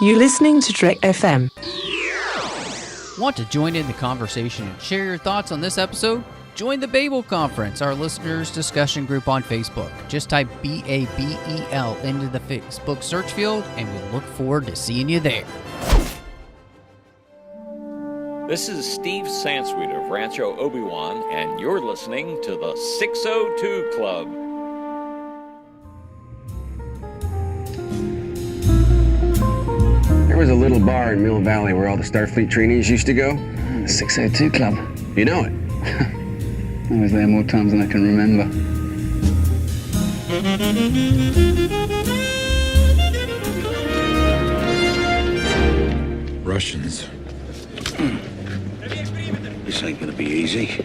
You're listening to Trek FM. Want to join in the conversation and share your thoughts on this episode? Join the Babel Conference, our listeners' discussion group on Facebook. Just type BABEL into the Facebook search field, and we look forward to seeing you there. This is Steve Sansweet of Rancho Obi-Wan, and you're listening to the 602 Club. There was a little bar in Mill Valley where all the Starfleet trainees used to go. The 602 Club. You know it. I was there more times than I can remember. Russians. This ain't gonna be easy.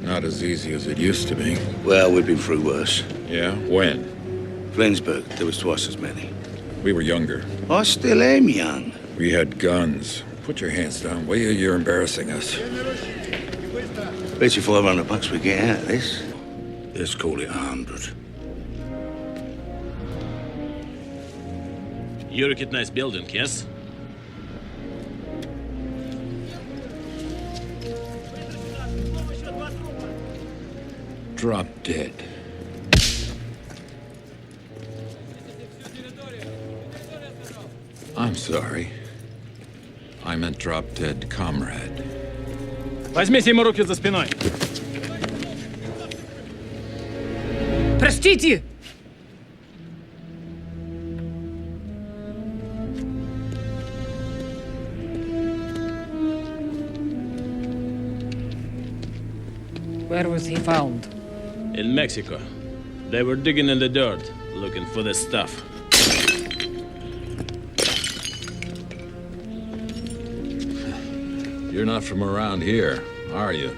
Not as easy as it used to be. Well, we've been through worse. Yeah? When? Flensburg, there was twice as many. We were younger. I still am young. We had guns. Put your hands down, will you? You're embarrassing us. Bet you $500 we get out of this. Let's call it 100. You recognize building, yes? Drop dead. I'm sorry. I meant drop dead comrade. Возьмите ему руки за спиной. Простите! Where was he found? In Mexico. They were digging in the dirt, looking for this stuff. You're not from around here, are you?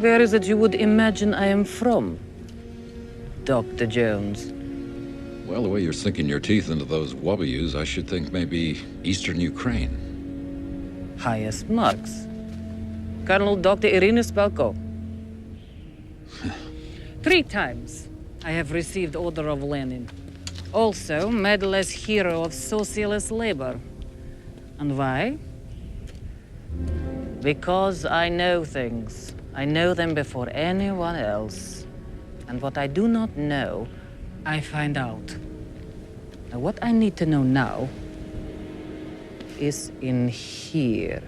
Where is it you would imagine I am from, Dr. Jones? Well, the way you're sinking your teeth into those W's, I should think maybe Eastern Ukraine. Highest marks. Colonel Dr. Irina Spalko. 3 times I have received Order of Lenin. Also, Medal as Hero of Socialist Labor. And why? Because I know things. I know them before anyone else. And what I do not know, I find out. Now, what I need to know now is in here.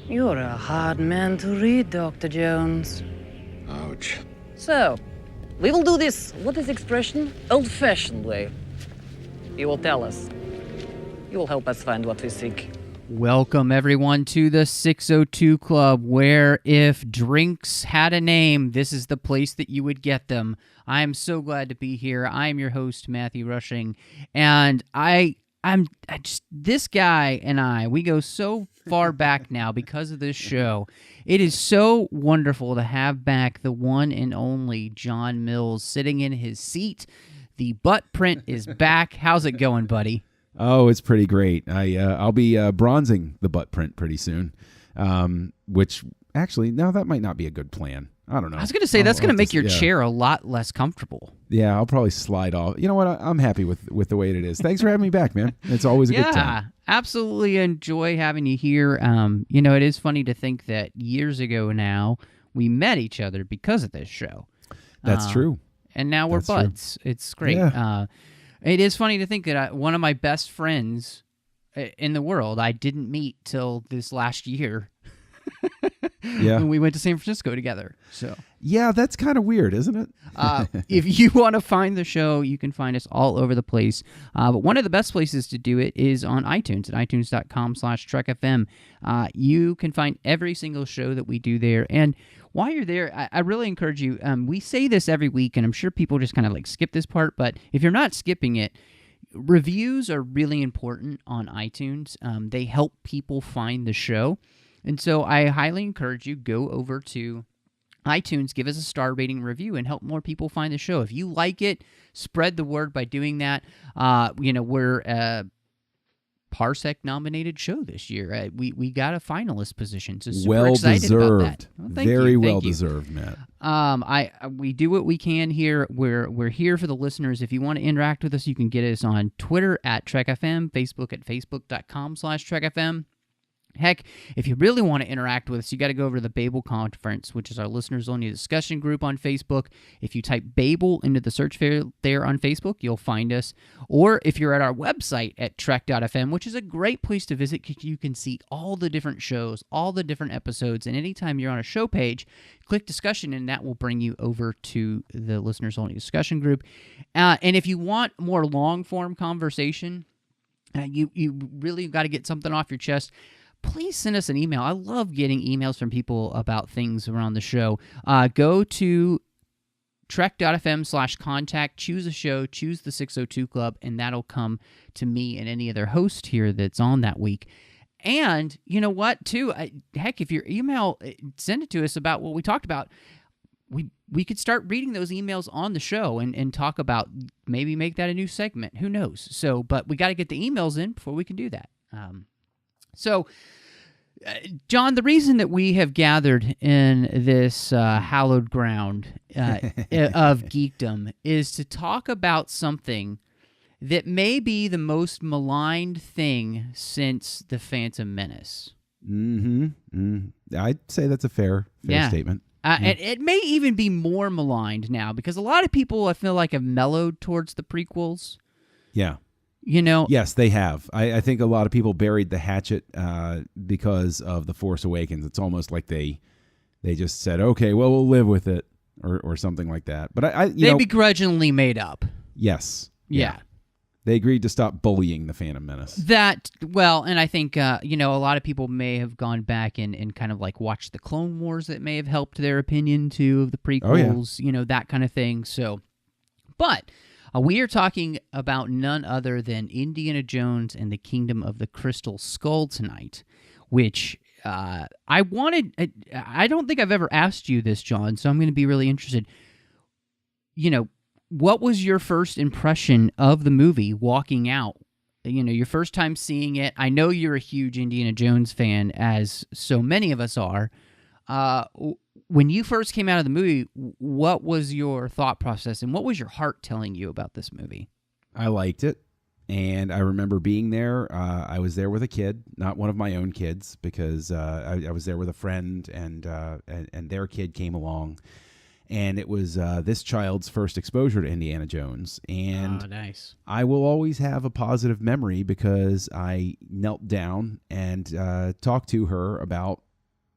You're a hard man to read, Dr. Jones. Ouch. So, we will do this, what is the expression? Old-fashioned way. You will tell us. You will help us find what we seek. Welcome, everyone, to the 602 Club, where if drinks had a name, this is the place that you would get them. I am so glad to be here. I am your host, Matthew Rushing, and I'm just, this guy and I, we go so far back now because of this show. It is so wonderful to have back the one and only John Mills sitting in his seat. The butt print is back. How's it going, buddy? Oh, it's pretty great. I'll be bronzing the butt print pretty soon, which actually, no, that might not be a good plan. I don't know. I was going to say, that's going to make your chair a lot less comfortable. Yeah, I'll probably slide off. You know what? I'm happy with the way it is. Thanks for having me back, man. It's always a good time. Yeah, absolutely enjoy having you here. It is funny to think that years ago now, we met each other because of this show. That's true. And now we're buds. True. It's great. Yeah. It is funny to think that one of my best friends in the world, I didn't meet till this last year. Yeah. When we went to San Francisco together. So yeah, that's kind of weird, isn't it? If you want to find the show, you can find us all over the place. But one of the best places to do it is on iTunes at itunes.com/TrekFM. You can find every single show that we do there. And while you're there, I really encourage you. We say this every week, and I'm sure people just kind of like skip this part. But if you're not skipping it, reviews are really important on iTunes. They help people find the show. And so I highly encourage you, go over to iTunes, give us a star rating review, and help more people find the show. If you like it, spread the word by doing that. We're Parsec nominated show this year. We got a finalist position, so super Well excited deserved. about that. Well, thank Very you, well thank you. deserved, Matt. We do what we can here. We're here for the listeners. If you want to interact with us, you can get us on Twitter at TrekFM, Facebook at facebook.com/TrekFM. Heck, if you really want to interact with us, you got to go over to the Babel Conference, which is our listeners-only discussion group on Facebook. If you type Babel into the search there on Facebook, you'll find us. Or if you're at our website at trek.fm, which is a great place to visit because you can see all the different shows, all the different episodes, and anytime you're on a show page, click discussion, and that will bring you over to the listeners-only discussion group. And if you want more long-form conversation, you really got to get something off your chest, please send us an email. I love getting emails from people about things around the show. Go to trek.fm/contact, choose a show, choose the 602 Club, and that'll come to me and any other host here that's on that week. And you know what, too? Heck, if your email, send it to us about what we talked about. We could start reading those emails on the show and talk about, maybe make that a new segment. Who knows? So, but we got to get the emails in before we can do that. So, John, the reason that we have gathered in this hallowed ground of geekdom is to talk about something that may be the most maligned thing since The Phantom Menace. I'd say that's a fair statement. And it may even be more maligned now because a lot of people, I feel like, have mellowed towards the prequels. Yeah. You know? Yes, they have. I think a lot of people buried the hatchet because of The Force Awakens. It's almost like they just said, okay, well, we'll live with it or something like that. But they begrudgingly made up. Yes. Yeah. They agreed to stop bullying the Phantom Menace. And I think, a lot of people may have gone back and kind of like watched the Clone Wars that may have helped their opinion, too, of the prequels, that kind of thing. So, but we are talking about none other than Indiana Jones and the Kingdom of the Crystal Skull tonight, which I don't think I've ever asked you this, John, so I'm going to be really interested. What was your first impression of the movie walking out? Your first time seeing it. I know you're a huge Indiana Jones fan, as so many of us are. When you first came out of the movie, what was your thought process, and what was your heart telling you about this movie? I liked it, and I remember being there. I was there with a kid, not one of my own kids, because I was there with a friend, and their kid came along. And it was this child's first exposure to Indiana Jones. And nice. I will always have a positive memory because I knelt down and talked to her about,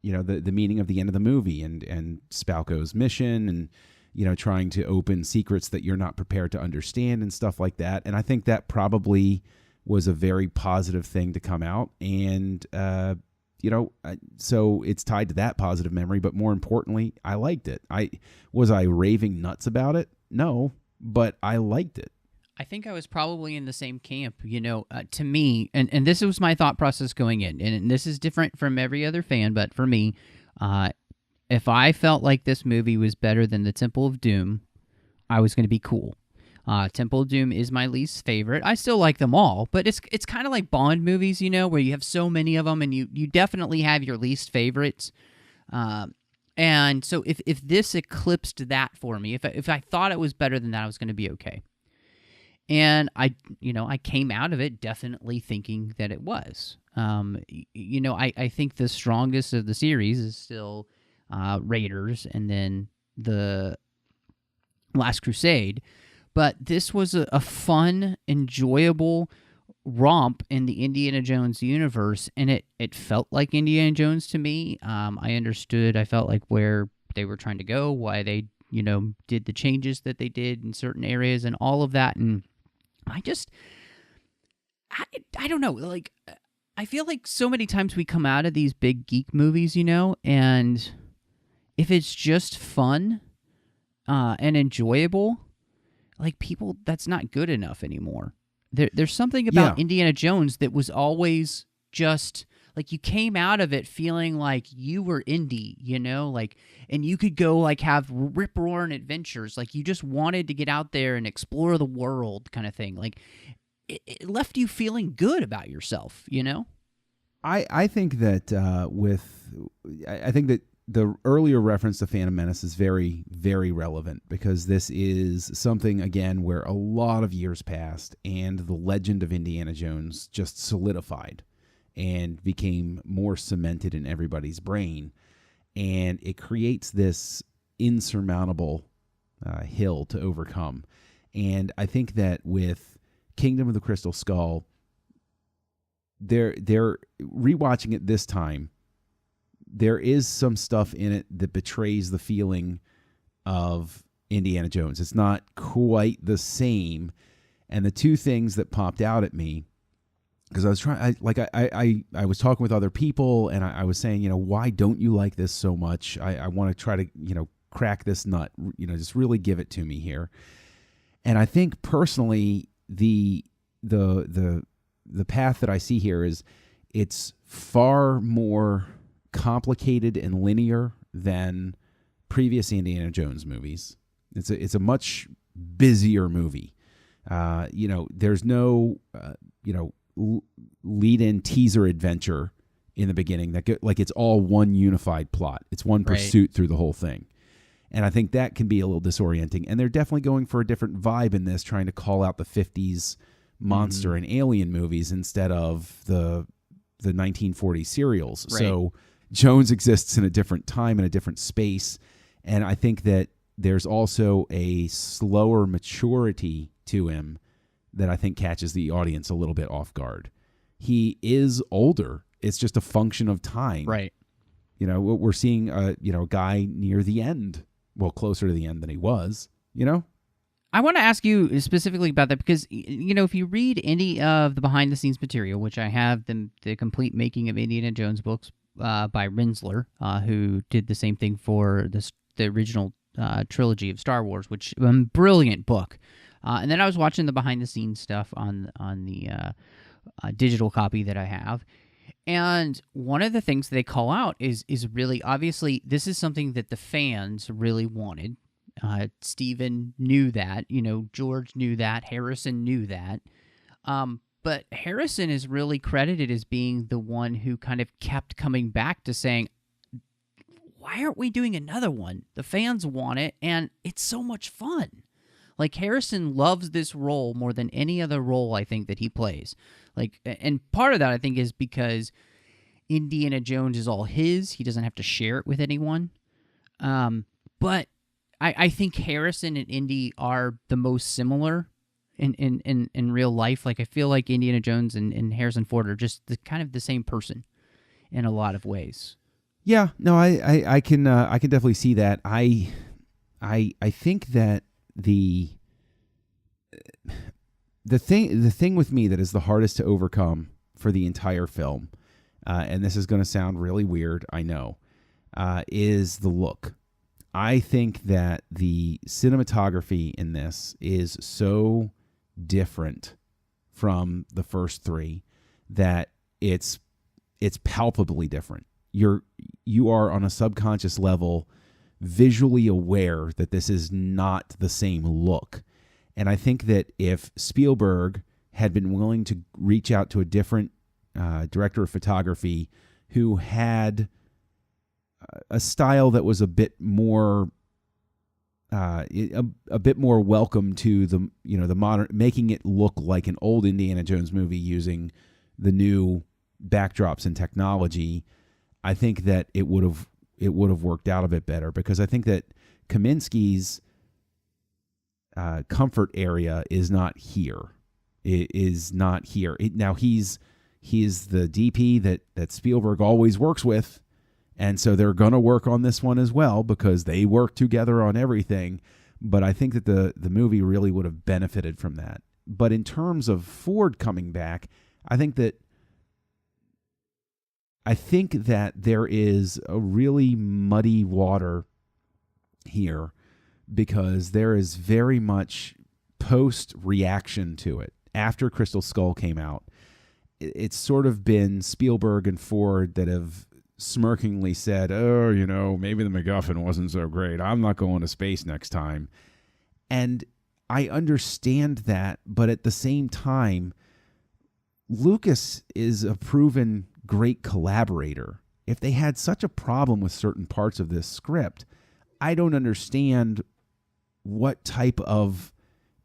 the meaning of the end of the movie and Spalko's mission and, trying to open secrets that you're not prepared to understand and stuff like that. And I think that probably was a very positive thing to come out. And, so it's tied to that positive memory, but more importantly, I liked it. Was I raving nuts about it? No, but I liked it. I think I was probably in the same camp, to me, and this was my thought process going in, and this is different from every other fan, but for me, if I felt like this movie was better than the Temple of Doom, I was going to be cool. Temple of Doom is my least favorite. I still like them all, but it's kind of like Bond movies, where you have so many of them, and you definitely have your least favorites. And so if this eclipsed that for me, if I thought it was better than that, I was going to be okay. And I came out of it definitely thinking that it was. I think the strongest of the series is still Raiders and then the Last Crusade. But this was a fun, enjoyable romp in the Indiana Jones universe, and it felt like Indiana Jones to me. I felt like where they were trying to go, why they, did the changes that they did in certain areas and all of that, and I don't know, like, I feel like so many times we come out of these big geek movies, and if it's just fun and enjoyable, like, people, that's not good enough anymore. There's something about Indiana Jones that was always just, like, you came out of it feeling like you were Indy, like, and you could go, like, have rip-roaring adventures. Like, you just wanted to get out there and explore the world kind of thing. Like, it left you feeling good about yourself, you know? I think that I think that the earlier reference to Phantom Menace is very, very relevant, because this is something, again, where a lot of years passed and the legend of Indiana Jones just solidified and became more cemented in everybody's brain. And it creates this insurmountable hill to overcome. And I think that with Kingdom of the Crystal Skull, they're rewatching it this time, there is some stuff in it that betrays the feeling of Indiana Jones. It's not quite the same. And the two things that popped out at me, because I was I was talking with other people, and I was saying, why don't you like this so much? I want to try to, crack this nut, just really give it to me here. And I think personally, the path that I see here is it's far more complicated and linear than previous Indiana Jones movies. It's a much busier movie. There's no lead-in teaser adventure in the beginning it's all one unified plot. It's one pursuit through the whole thing. And I think that can be a little disorienting. And they're definitely going for a different vibe in this, trying to call out the 50s monster and alien movies instead of the 1940s serials. Right. So Jones exists in a different time and a different space. And I think that there's also a slower maturity to him that I think catches the audience a little bit off guard. He is older. It's just a function of time. Right. We're seeing a guy near the end, closer to the end than he was, I want to ask you specifically about that because, if you read any of the behind-the-scenes material, which I have the complete making of Indiana Jones books by Rinsler, who did the same thing for the original trilogy of Star Wars, which is a brilliant book. And then I was watching the behind-the-scenes stuff on the digital copy that I have. And one of the things they call out is really, obviously, this is something that the fans really wanted. Steven knew that, George knew that, Harrison knew that. But Harrison is really credited as being the one who kind of kept coming back to saying, why aren't we doing another one? The fans want it, and it's so much fun. Like, Harrison loves this role more than any other role, I think, that he plays. And part of that, I think, is because Indiana Jones is all his. He doesn't have to share it with anyone. But I think Harrison and Indy are the most similar in real life. I feel like Indiana Jones and Harrison Ford are just kind of the same person in a lot of ways. Yeah, no, I can definitely see that. I think that the thing with me that is the hardest to overcome for the entire film, and this is going to sound really weird, I know, is the look. I think that the cinematography in this is so different from the first three that it's palpably different. You are on a subconscious level visually aware that this is not the same look. And I think that if Spielberg had been willing to reach out to a different director of photography who had a style that was a bit more a bit more welcome to the the modern, making it look like an old Indiana Jones movie using the new backdrops and technology, I think that it would have worked out a bit better, because I think that Kaminsky's comfort area is not here. It is not here. Now he's the DP that Spielberg always works with, and so they're going to work on this one as well because they work together on everything. But I think that the movie really would have benefited from that. But in terms of Ford coming back, I think that there is a really muddy water here, because there is very much post-reaction to it. After Crystal Skull came out, it's sort of been Spielberg and Ford that have smirkingly said, maybe the MacGuffin wasn't so great. I'm not going to space next time. And I understand that, but at the same time, Lucas is a proven great collaborator. If they had such a problem with certain parts of this script, I don't understand what type of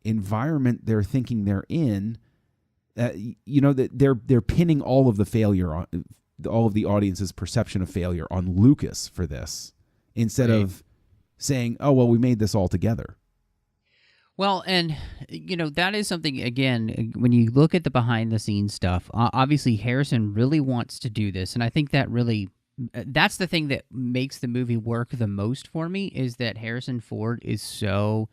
environment they're thinking they're in. That they're pinning all of the failure on all of the audience's perception of failure on Lucas for this, instead of saying, "Oh well, we made this all together." Well, and, that is something, again, when you look at the behind-the-scenes stuff, obviously Harrison really wants to do this, and I think that's the thing that makes the movie work the most for me, is that Harrison Ford is so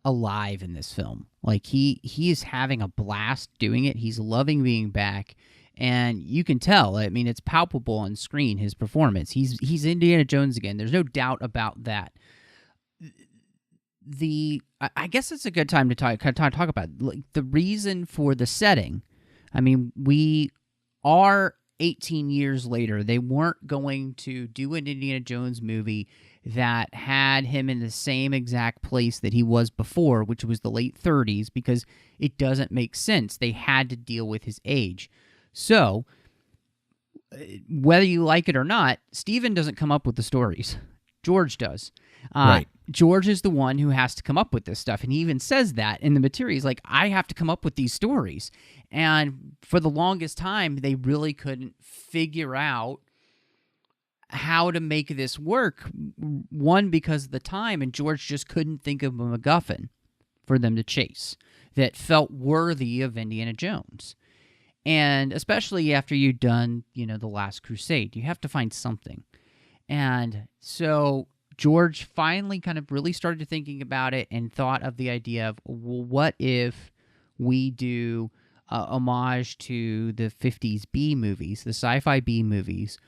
alive in this film. Like, he is having a blast doing it. He's loving being back, and you can tell. I mean, it's palpable on screen, his performance. He's Indiana Jones again. There's no doubt about that. I guess it's a good time to talk about the reason for the setting. I mean, we are 18 years later. They weren't going to do an Indiana Jones movie that had him in the same exact place that he was before, which was the late 30s, because it doesn't make sense. They had to deal with his age. So, whether you like it or not, Steven doesn't come up with the stories. George does. Right. George is the one who has to come up with this stuff, and he even says that in the material. He's like, I have to come up with these stories. And for the longest time, they really couldn't figure out how to make this work. One, because of the time, and George just couldn't think of a MacGuffin for them to chase that felt worthy of Indiana Jones. And especially after you've done, The Last Crusade, you have to find something. And so George finally kind of really started thinking about it and thought of the idea of, well, what if we do homage to the 50s B movies, the sci-fi B movies?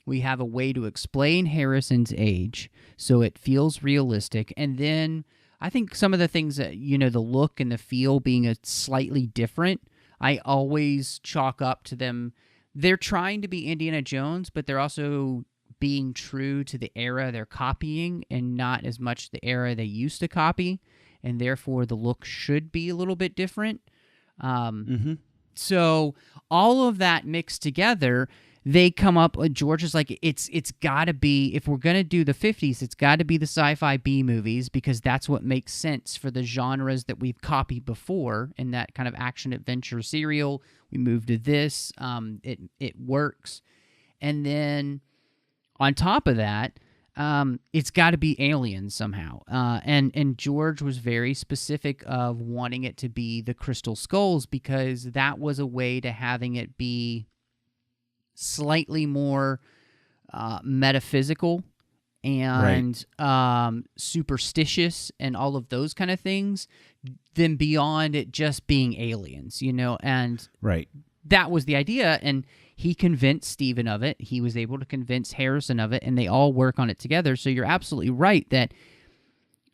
We have a way to explain Harrison's age so it feels realistic. And then I think some of the things that, the look and the feel being a slightly different, I always chalk up to them. They're trying to be Indiana Jones, but they're also being true to the era they're copying and not as much the era they used to copy, and therefore the look should be a little bit different. So all of that mixed together, they come up, George is like, it's got to be, if we're going to do the 50s, it's got to be the sci-fi B movies, because that's what makes sense for the genres that we've copied before in that kind of action-adventure serial. We moved to this. It works. And then on top of that, it's got to be aliens somehow. And George was very specific of wanting it to be the Crystal Skulls, because that was a way to having it be slightly more metaphysical and superstitious and all of those kind of things than beyond it just being aliens, and that was the idea. And he convinced Steven of it. He was able to convince Harrison of it, and they all work on it together. So you're absolutely right that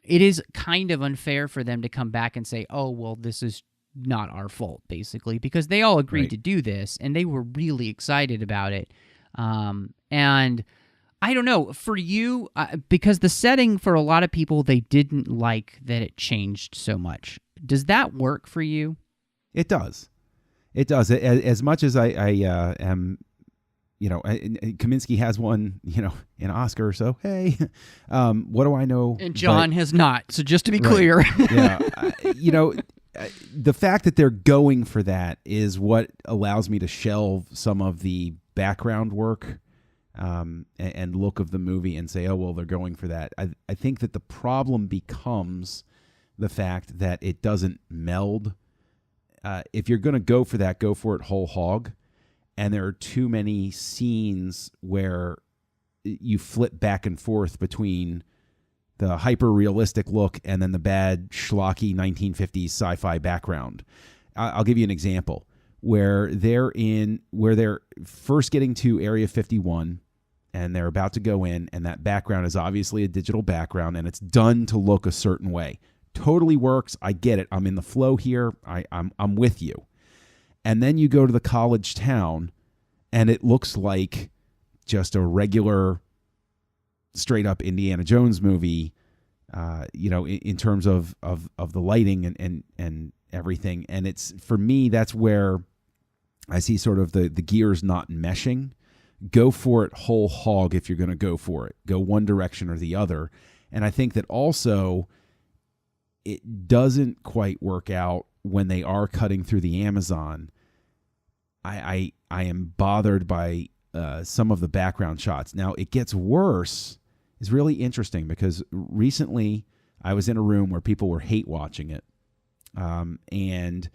it is kind of unfair for them to come back and say, oh, well, this is not our fault, basically, because they all agreed to do this, and they were really excited about it. And I don't know, for you, because the setting for a lot of people, they didn't like that it changed so much. Does that work for you? It does. It does. As much as I am, Kaminsky has won, an Oscar, so hey, what do I know? And John has not. So just to be clear, the fact that they're going for that is what allows me to shelve some of the background work and look of the movie and say, oh well, they're going for that. I think that the problem becomes the fact that it doesn't meld. If you're going to go for that, go for it whole hog. And there are too many scenes where you flip back and forth between the hyper-realistic look and then the bad, schlocky 1950s sci-fi background. I'll give you an example. Where they're first getting to Area 51 and they're about to go in, and that background is obviously a digital background, and it's done to look a certain way. Totally works. I get it. I'm in the flow here. I'm with you. And then you go to the college town, and it looks like just a regular, straight up Indiana Jones movie in terms of the lighting and everything. And it's, for me, that's where I see sort of the gears not meshing. Go for it whole hog if you're going to go for it. Go one direction or the other. And I think that also it doesn't quite work out when they are cutting through the Amazon. I am bothered by some of the background shots. Now, it gets worse. It's really interesting because recently I was in a room where people were hate watching it. And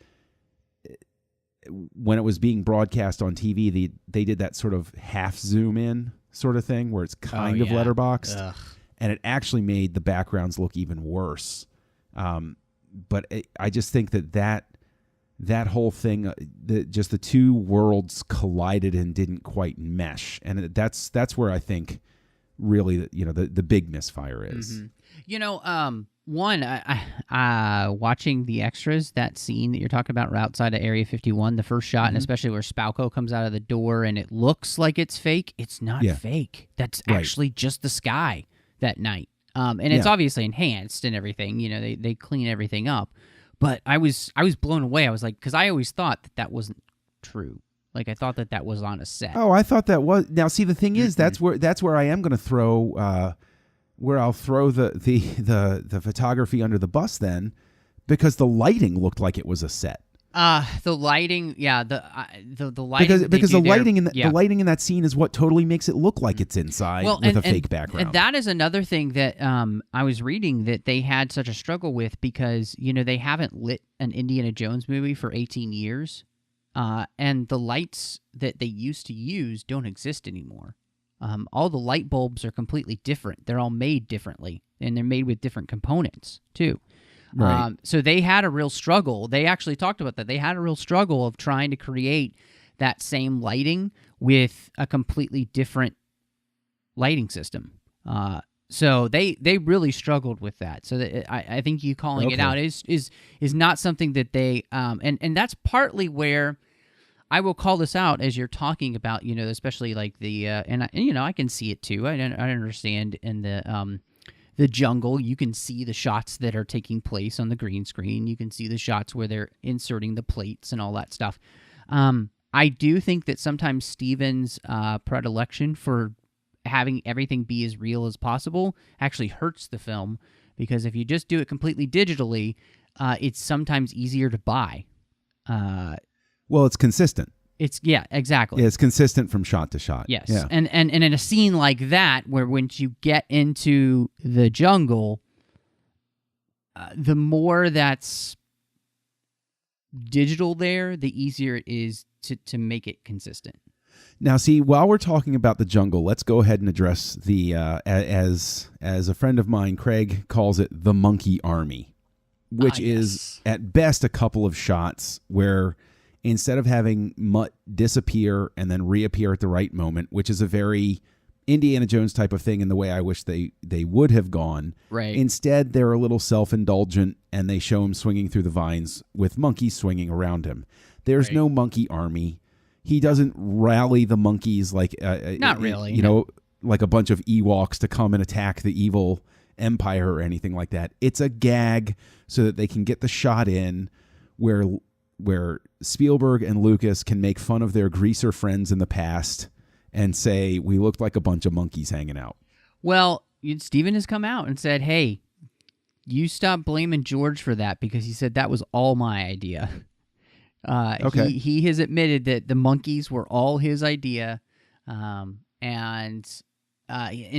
when it was being broadcast on TV, they did that sort of half zoom in sort of thing where it's kind of letterboxed. Ugh. And it actually made the backgrounds look even worse. But I just think that whole thing, just the two worlds collided and didn't quite mesh. And that's where I think really, the big misfire is. Mm-hmm. One, I watching the extras, that scene that you're talking about outside of Area 51, the first shot, and especially where Spalko comes out of the door and it looks like it's fake. It's not fake. That's actually just the sky that night. And it's obviously enhanced and everything. They clean everything up. But I was blown away. I was like, because I always thought that wasn't true. Like, I thought that was on a set. Oh, I thought that was. Now, see, the thing is, that's where I am going to throw, where I'll throw the photography under the bus then, because the lighting looked like it was a set. The lighting, the lighting because the lighting the lighting in that scene is what totally makes it look like it's inside with a fake background. And that is another thing that I was reading that they had such a struggle with because they haven't lit an Indiana Jones movie for 18 years, and the lights that they used to use don't exist anymore. All the light bulbs are completely different. They're all made differently, and they're made with different components too. Right. So they had a real struggle. They actually talked about that. They had a real struggle of trying to create that same lighting with a completely different lighting system. So they really struggled with that. So I think you calling it out is not something that they and that's partly where I will call this out as you're talking about, especially like the I can see it too. I understand in the jungle, you can see the shots that are taking place on the green screen. You can see the shots where they're inserting the plates and all that stuff. I do think that sometimes Steven's predilection for having everything be as real as possible actually hurts the film, because if you just do it completely digitally, it's sometimes easier to buy. Well, it's consistent. Exactly. Yeah, it's consistent from shot to shot. Yes. Yeah. And in a scene like that, where once you get into the jungle, the more that's digital there, the easier it is to make it consistent. Now, see, while we're talking about the jungle, let's go ahead and address the as a friend of mine, Craig, calls it the monkey army, which is at best a couple of shots where instead of having Mutt disappear and then reappear at the right moment, which is a very Indiana Jones type of thing in the way I wish they would have gone. Right. Instead, they're a little self-indulgent, and they show him swinging through the vines with monkeys swinging around him. There's no monkey army. He doesn't rally the monkeys like not really, like a bunch of Ewoks to come and attack the evil empire or anything like that. It's a gag so that they can get the shot in where Spielberg and Lucas can make fun of their greaser friends in the past and say, we looked like a bunch of monkeys hanging out. Well, Steven has come out and said, hey, you stop blaming George for that, because he said that was all my idea. Okay. He has admitted that the monkeys were all his idea. In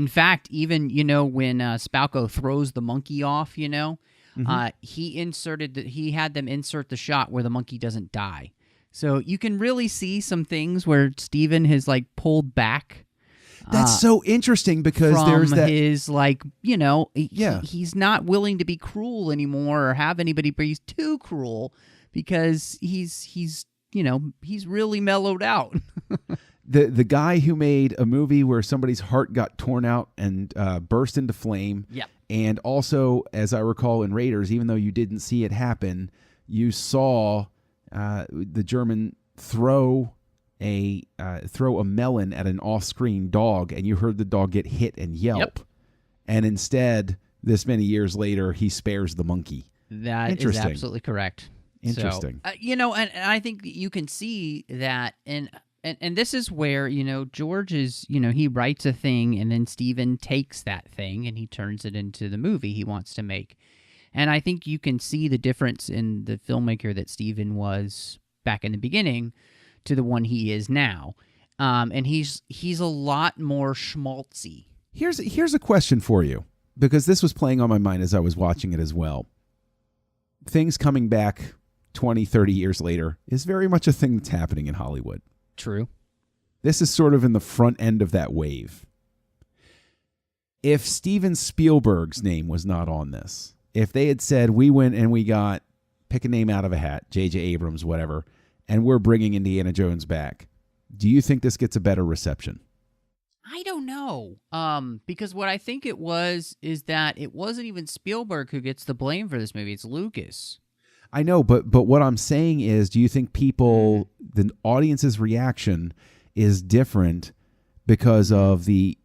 fact, even, when Spalko throws the monkey off, he had them insert the shot where the monkey doesn't die. So you can really see some things where Steven has like pulled back. That's so interesting, because from there's that his he's not willing to be cruel anymore or have anybody be too cruel, because he's really mellowed out. The guy who made a movie where somebody's heart got torn out and burst into flame. Yep. And also, as I recall in Raiders, even though you didn't see it happen, you saw the German throw a melon at an off-screen dog, and you heard the dog get hit and yelp. Yep. And instead, this many years later, he spares the monkey. That is absolutely correct. Interesting. So, and I think you can see that, and this is where, George is, he writes a thing, and then Steven takes that thing and he turns it into the movie he wants to make. And I think you can see the difference in the filmmaker that Steven was back in the beginning to the one he is now. And he's a lot more schmaltzy. Here's a question for you, because this was playing on my mind as I was watching it as well. Things coming back 20, 30 years later is very much a thing that's happening in Hollywood. True. This is sort of in the front end of that wave. If Steven Spielberg's name was not on this, if they had said, we went and we got, pick a name out of a hat, J.J. Abrams, whatever, and we're bringing Indiana Jones back, do you think this gets a better reception? I don't know. Because what I think it was is that it wasn't even Spielberg who gets the blame for this movie. It's Lucas. I know, but what I'm saying is, do you think the audience's reaction is different because of the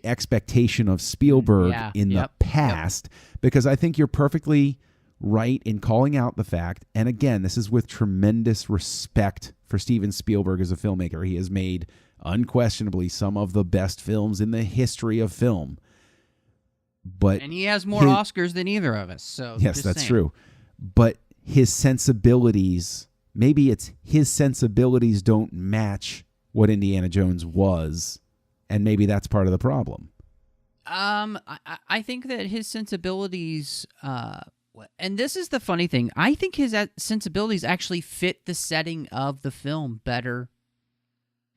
expectation of Spielberg in the past? Because I think you're perfectly right in calling out the fact, and again, this is with tremendous respect for Steven Spielberg as a filmmaker. He has made unquestionably some of the best films in the history of film. And he has more Oscars than either of us. So yes, that's true. But his sensibilities, maybe it's his sensibilities don't match what Indiana Jones was, and maybe that's part of the problem. I think that his sensibilities, and this is the funny thing, I think his sensibilities actually fit the setting of the film better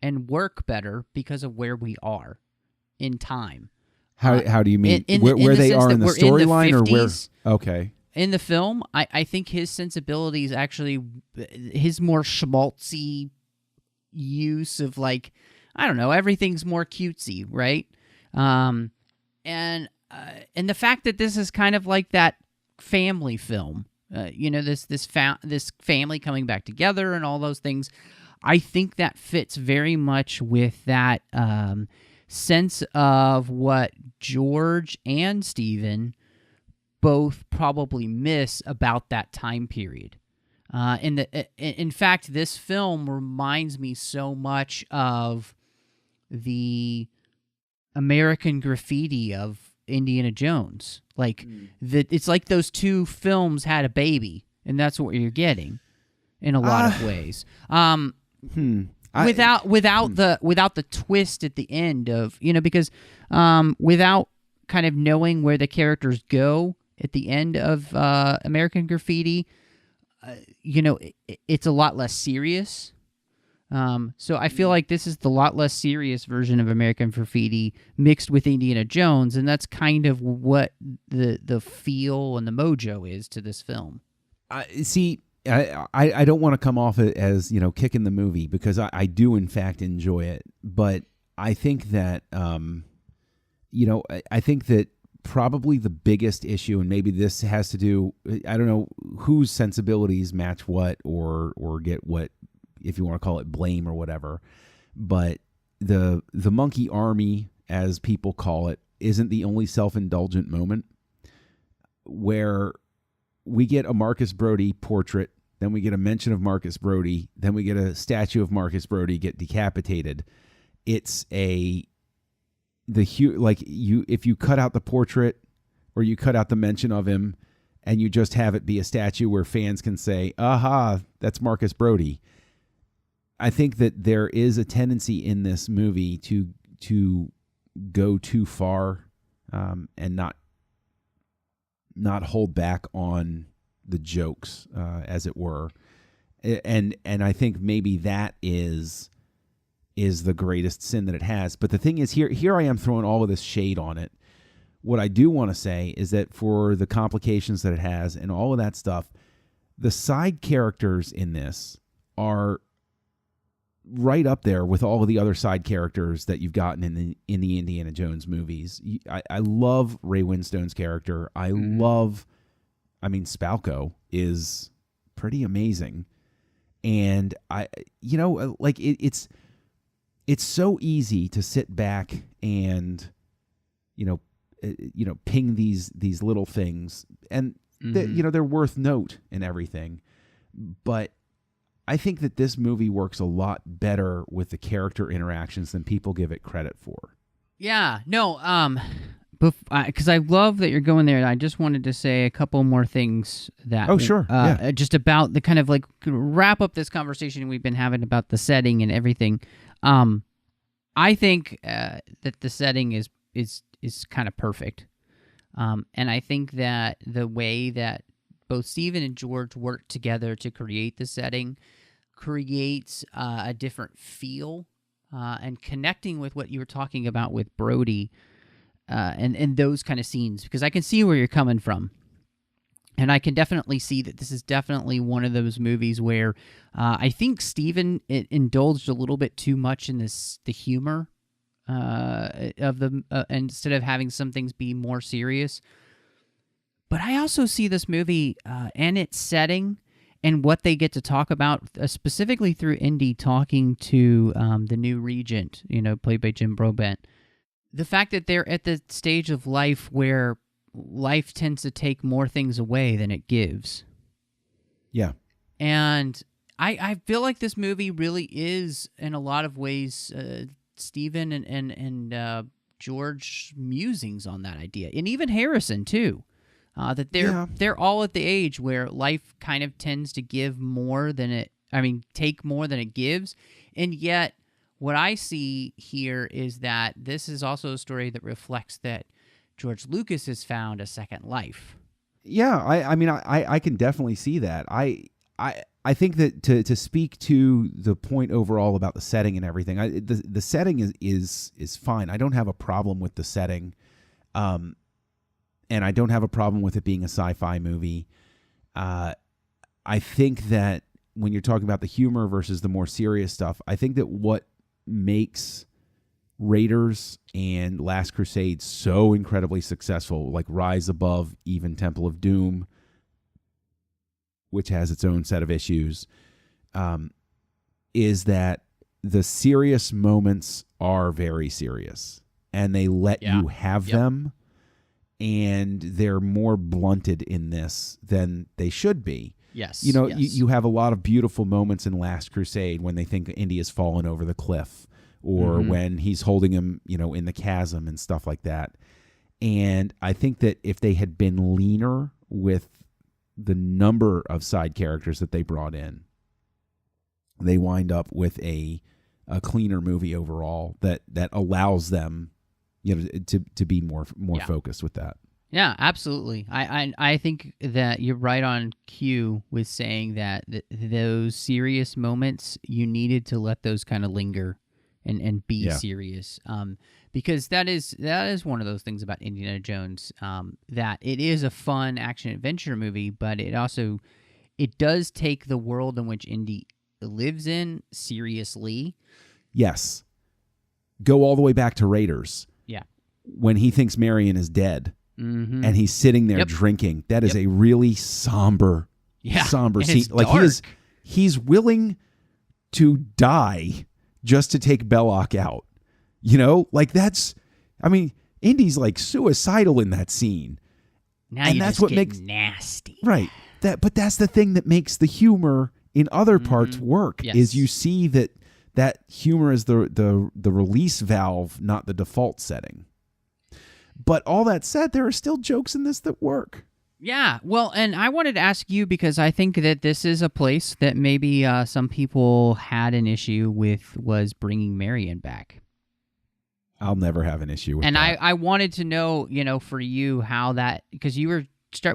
and work better because of where we are in time. How do you mean? Where they are in the storyline, or where? Okay. In the film, I think his sensibilities actually, his more schmaltzy use of, like, I don't know, everything's more cutesy, right? And the fact that this is kind of like that family film, this family coming back together and all those things, I think that fits very much with that sense of what George and Steven both probably miss about that time period. In fact, this film reminds me so much of the American Graffiti of Indiana Jones. Like it's like those two films had a baby, and that's what you're getting in a lot of ways. Without the twist at the end of, because without kind of knowing where the characters go at the end of American Graffiti, it's a lot less serious. So I feel like this is the lot less serious version of American Graffiti mixed with Indiana Jones, and that's kind of what the feel and the mojo is to this film. I don't want to come off as kicking the movie, because I do in fact enjoy it, but I think that I think that probably the biggest issue, and maybe this has to do, I don't know whose sensibilities match what or get what, if you want to call it blame or whatever, but the monkey army, as people call it, isn't the only self-indulgent moment where we get a Marcus Brody portrait, then we get a mention of Marcus Brody, then we get a statue of Marcus Brody get decapitated. It's if you cut out the portrait or you cut out the mention of him and you just have it be a statue where fans can say, aha, that's Marcus Brody. I think that there is a tendency in this movie to go too far and not hold back on the jokes, as it were, and I think maybe that is the greatest sin that it has. But the thing is, here I am throwing all of this shade on it. What I do want to say is that for the complications that it has and all of that stuff, the side characters in this are right up there with all of the other side characters that you've gotten in the Indiana Jones movies. I love Ray Winstone's character. Spalko is pretty amazing. And it's so easy to sit back and, ping these little things, and they're worth note and everything. But I think that this movie works a lot better with the character interactions than people give it credit for. Yeah, no, because I love that you're going there. I just wanted to say a couple more things that. Oh, sure. Just about the kind of like wrap up this conversation we've been having about the setting and everything. I think that the setting is kind of perfect, and I think that the way that both Stephen and George work together to create the setting creates a different feel, and connecting with what you were talking about with Brody, and those kind of scenes, because I can see where you're coming from. And I can definitely see that this is definitely one of those movies where I think Stephen indulged a little bit too much in the humor of the instead of having some things be more serious. But I also see this movie and its setting and what they get to talk about, specifically through Indy talking to the new regent, played by Jim Broadbent. The fact that they're at the stage of life where life tends to take more things away than it gives. Yeah. And I feel like this movie really is, in a lot of ways, Stephen and George musings on that idea. And even Harrison, too. That they're all at the age where life kind of tends to give more than take more than it gives. And yet, what I see here is that this is also a story that reflects that George Lucas has found a second life. Yeah, I can definitely see that. I think that to speak to the point overall about the setting and everything, the setting is fine. I don't have a problem with the setting, and I don't have a problem with it being a sci-fi movie. I think that when you're talking about the humor versus the more serious stuff, I think that what makes Raiders and Last Crusade so incredibly successful, like rise above even Temple of Doom, which has its own set of issues, is that the serious moments are very serious, and they let you have them, and they're more blunted in this than they should be. Yes. You have a lot of beautiful moments in Last Crusade when they think Indy has fallen over the cliff, or when he's holding him, in the chasm and stuff like that. And I think that if they had been leaner with the number of side characters that they brought in, they wind up with a cleaner movie overall that allows them, to be more focused with that. Yeah, absolutely. I think that you're right on cue with saying that those serious moments, you needed to let those kind of linger and be serious, because that is one of those things about Indiana Jones, that it is a fun action adventure movie, but it does take the world in which Indy lives in seriously. Yes. Go all the way back to Raiders. Yeah. When he thinks Marion is dead, and he's sitting there drinking, that is a really somber scene. Like he's willing to die just to take Belloc out. Indy's like suicidal in that scene. Now and that's what makes nasty. Right. But that's the thing that makes the humor in other parts work, is you see that humor is the release valve, not the default setting. But all that said, there are still jokes in this that work. Yeah, well, and I wanted to ask you, because I think that this is a place that maybe some people had an issue with, was bringing Marion back. I'll never have an issue with that. And I wanted to know, for you, how that, because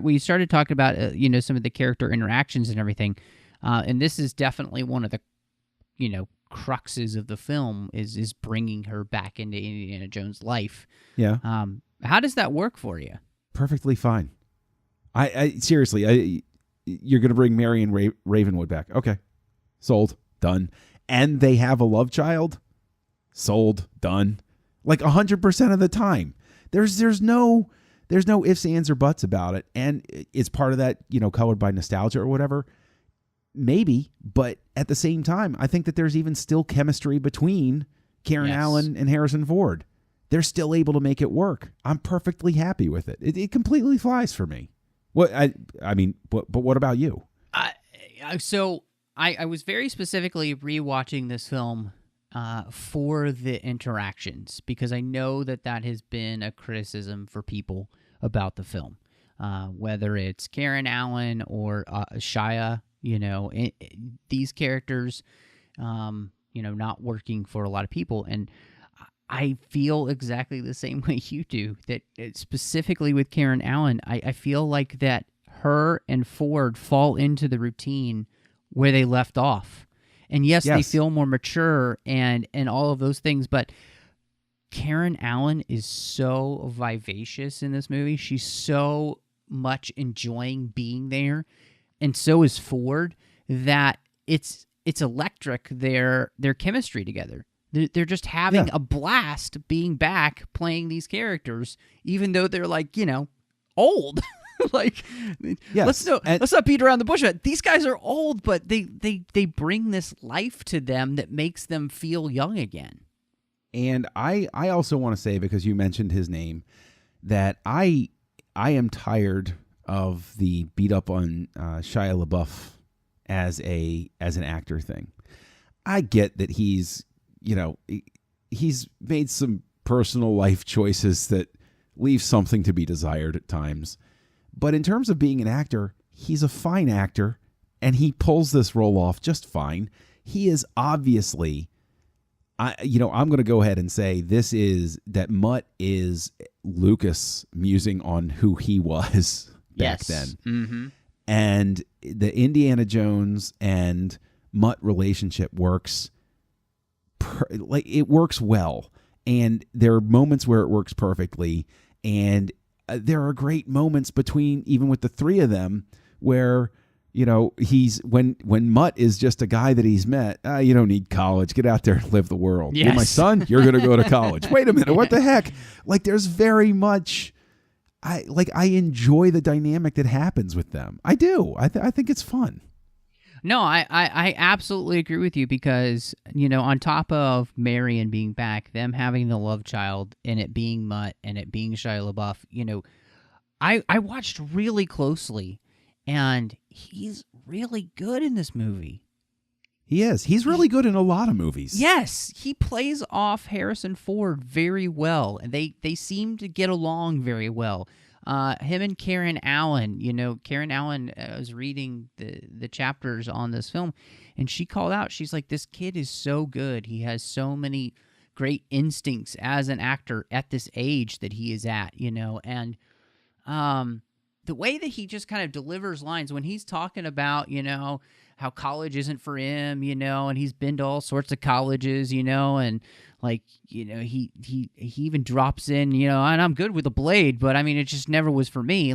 we started talking about, some of the character interactions and everything, and this is definitely one of the, cruxes of the film is bringing her back into Indiana Jones' life. Yeah. How does that work for you? Perfectly fine. I seriously, you're going to bring Marion Ravenwood back. Okay. Sold. Done. And they have a love child. Sold. Done. Like 100% of the time. There's no ifs, ands, or buts about it. And it's part of that, colored by nostalgia or whatever. Maybe, but at the same time, I think that there's even still chemistry between Karen Allen and Harrison Ford. they're still able to make it work. I'm perfectly happy with it. It completely flies for me. What I mean, but what about you? So I was very specifically rewatching this film for the interactions, because I know that has been a criticism for people about the film, whether it's Karen Allen or Shia. These characters, not working for a lot of people, and I feel exactly the same way you do. That specifically with Karen Allen, I feel like that her and Ford fall into the routine where they left off. And yes, they feel more mature and all of those things, but Karen Allen is so vivacious in this movie. She's so much enjoying being there, and so is Ford, that it's electric, their chemistry together. They're just having a blast being back playing these characters, even though they're old. Let's not beat around the bush. These guys are old, but they bring this life to them that makes them feel young again. And I also want to say, because you mentioned his name, that I am tired of the beat up on Shia LaBeouf as an actor thing. I get that he's made some personal life choices that leave something to be desired at times. But in terms of being an actor, he's a fine actor, and he pulls this role off just fine. He is obviously, I'm going to go ahead and say that Mutt is Lucas musing on who he was back then. Mm-hmm. And the Indiana Jones and Mutt relationship works it works well, and there are moments where it works perfectly, and there are great moments between, even with the three of them, where he's when Mutt is just a guy that he's met. You don't need college. Get out there and live the world. Yes. You're my son. You're going to go to college. Wait a minute. What the heck? There's very much. I enjoy the dynamic that happens with them. I do. I think it's fun. No, I absolutely agree with you, because, on top of Marion being back, them having the love child, and it being Mutt, and it being Shia LaBeouf, I watched really closely, and he's really good in this movie. He is. He's really good in a lot of movies. Yes, he plays off Harrison Ford very well, and they seem to get along very well. Him and Karen Allen, Karen Allen was reading the chapters on this film, and she called out, she's like, this kid is so good. He has so many great instincts as an actor at this age that he is at, and the way that he just kind of delivers lines when he's talking about, how college isn't for him, and he's been to all sorts of colleges, and he even drops in, and I'm good with a blade, but I mean, it just never was for me.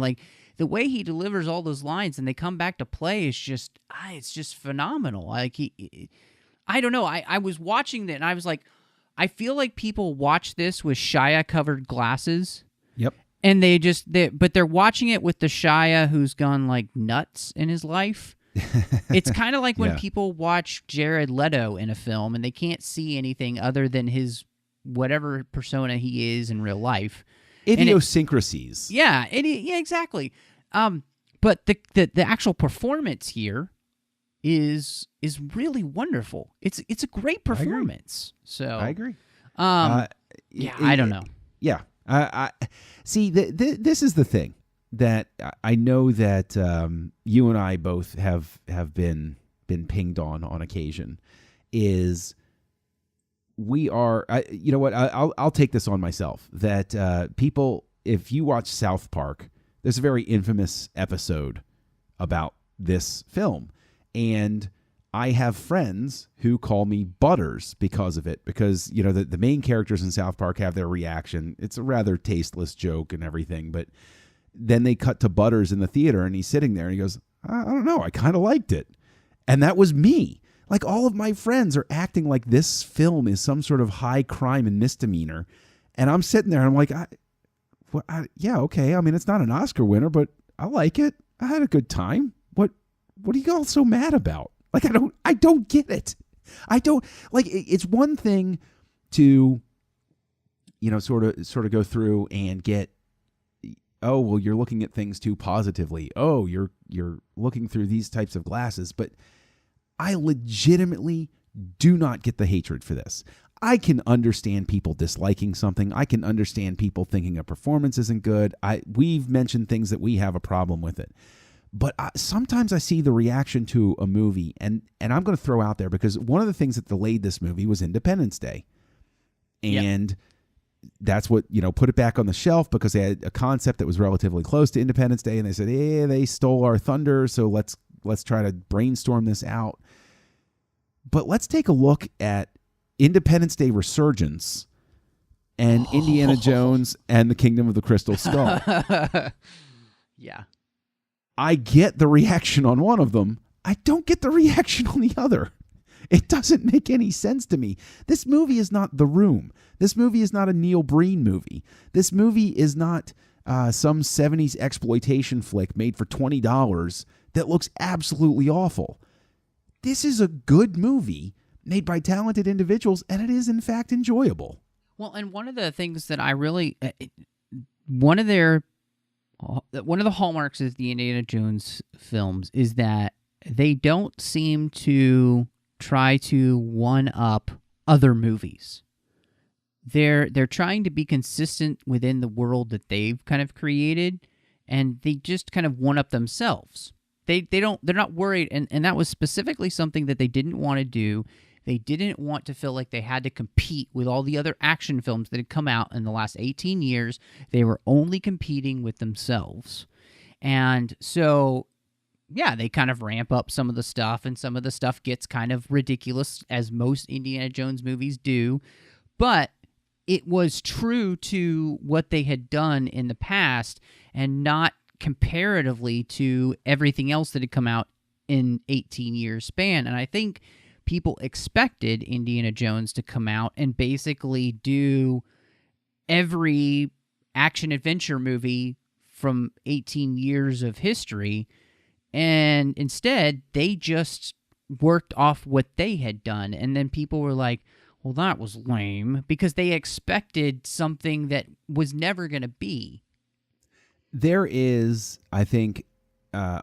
The way he delivers all those lines and they come back to play is just, it's just phenomenal. I don't know. I was watching that and I was like, I feel like people watch this with Shia covered glasses. Yep. And but they're watching it with the Shia who's gone nuts in his life. It's kind of like when people watch Jared Leto in a film and they can't see anything other than his whatever persona he is in real life. Idiosyncrasies. Yeah, exactly. But the actual performance here is really wonderful. It's a great performance. I agree. I don't know. Yeah. I see. This is the thing that I know that you and I both have been pinged on occasion. Is we are. You know what? I'll take this on myself. That people, if you watch South Park, there's a very infamous episode about this film, and I have friends who call me Butters because of it, because, the main characters in South Park have their reaction. It's a rather tasteless joke and everything, but then they cut to Butters in the theater and he's sitting there and he goes, I don't know, I kind of liked it. And that was me. All of my friends are acting like this film is some sort of high crime and misdemeanor. And I'm sitting there and I'm like, yeah, okay. I mean, it's not an Oscar winner, but I like it. I had a good time. What are you all so mad about? I don't get it. I don't it's one thing to, sort of go through and get, oh, well, you're looking at things too positively. Oh, you're looking through these types of glasses. But I legitimately do not get the hatred for this. I can understand people disliking something. I can understand people thinking a performance isn't good. We've mentioned things that we have a problem with it. But sometimes I see the reaction to a movie, and I'm going to throw out there, because one of the things that delayed this movie was Independence Day. And that's what, put it back on the shelf, because they had a concept that was relatively close to Independence Day, and they said, they stole our thunder, so let's try to brainstorm this out. But let's take a look at Independence Day Resurgence and Indiana Jones and the Kingdom of the Crystal Skull. Yeah. I get the reaction on one of them. I don't get the reaction on the other. It doesn't make any sense to me. This movie is not The Room. This movie is not a Neil Breen movie. This movie is not some 70s exploitation flick made for $20 that looks absolutely awful. This is a good movie made by talented individuals, and it is, in fact, enjoyable. Well, and one of the things that I really... one of the hallmarks of the Indiana Jones films is that they don't seem to try to one-up other movies. They're trying to be consistent within the world that they've kind of created, and they just kind of one-up themselves. They're not worried, and that was specifically something that they didn't want to do. They didn't want to feel like they had to compete with all the other action films that had come out in the last 18 years. They were only competing with themselves. And so, yeah, they kind of ramp up some of the stuff, and some of the stuff gets kind of ridiculous, as most Indiana Jones movies do. But it was true to what they had done in the past, and not comparatively to everything else that had come out in 18 years span. And I think people expected Indiana Jones to come out and basically do every action-adventure movie from 18 years of history, and instead, they just worked off what they had done, and then people were like, well, that was lame, because they expected something that was never going to be. There is, I think...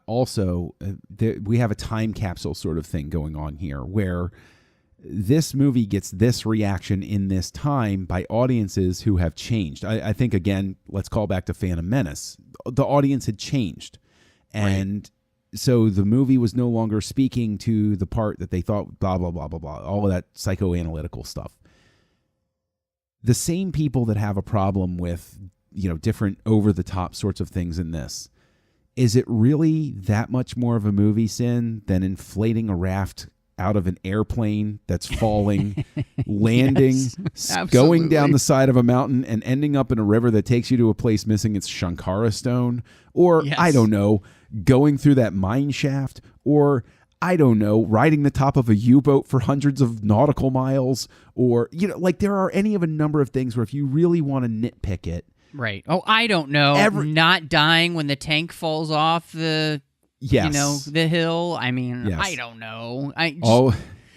also, we have a time capsule sort of thing going on here, where this movie gets this reaction in this time by audiences who have changed. I think, again, let's call back to Phantom Menace. The audience had changed. And so the movie was no longer speaking to the part that they thought, blah, blah, blah, blah, blah, all of that psychoanalytical stuff. The same people that have a problem with, different over-the-top sorts of things in this, is it really that much more of a movie sin than inflating a raft out of an airplane that's falling, landing, going down the side of a mountain, and ending up in a river that takes you to a place missing its Shankara stone? Or, I don't know, going through that mine shaft? Or, I don't know, riding the top of a U-boat for hundreds of nautical miles? Or, there are any of a number of things where if you really want to nitpick it, right. Oh, I don't know. Not dying when the tank falls off the, the hill. I mean, I don't know.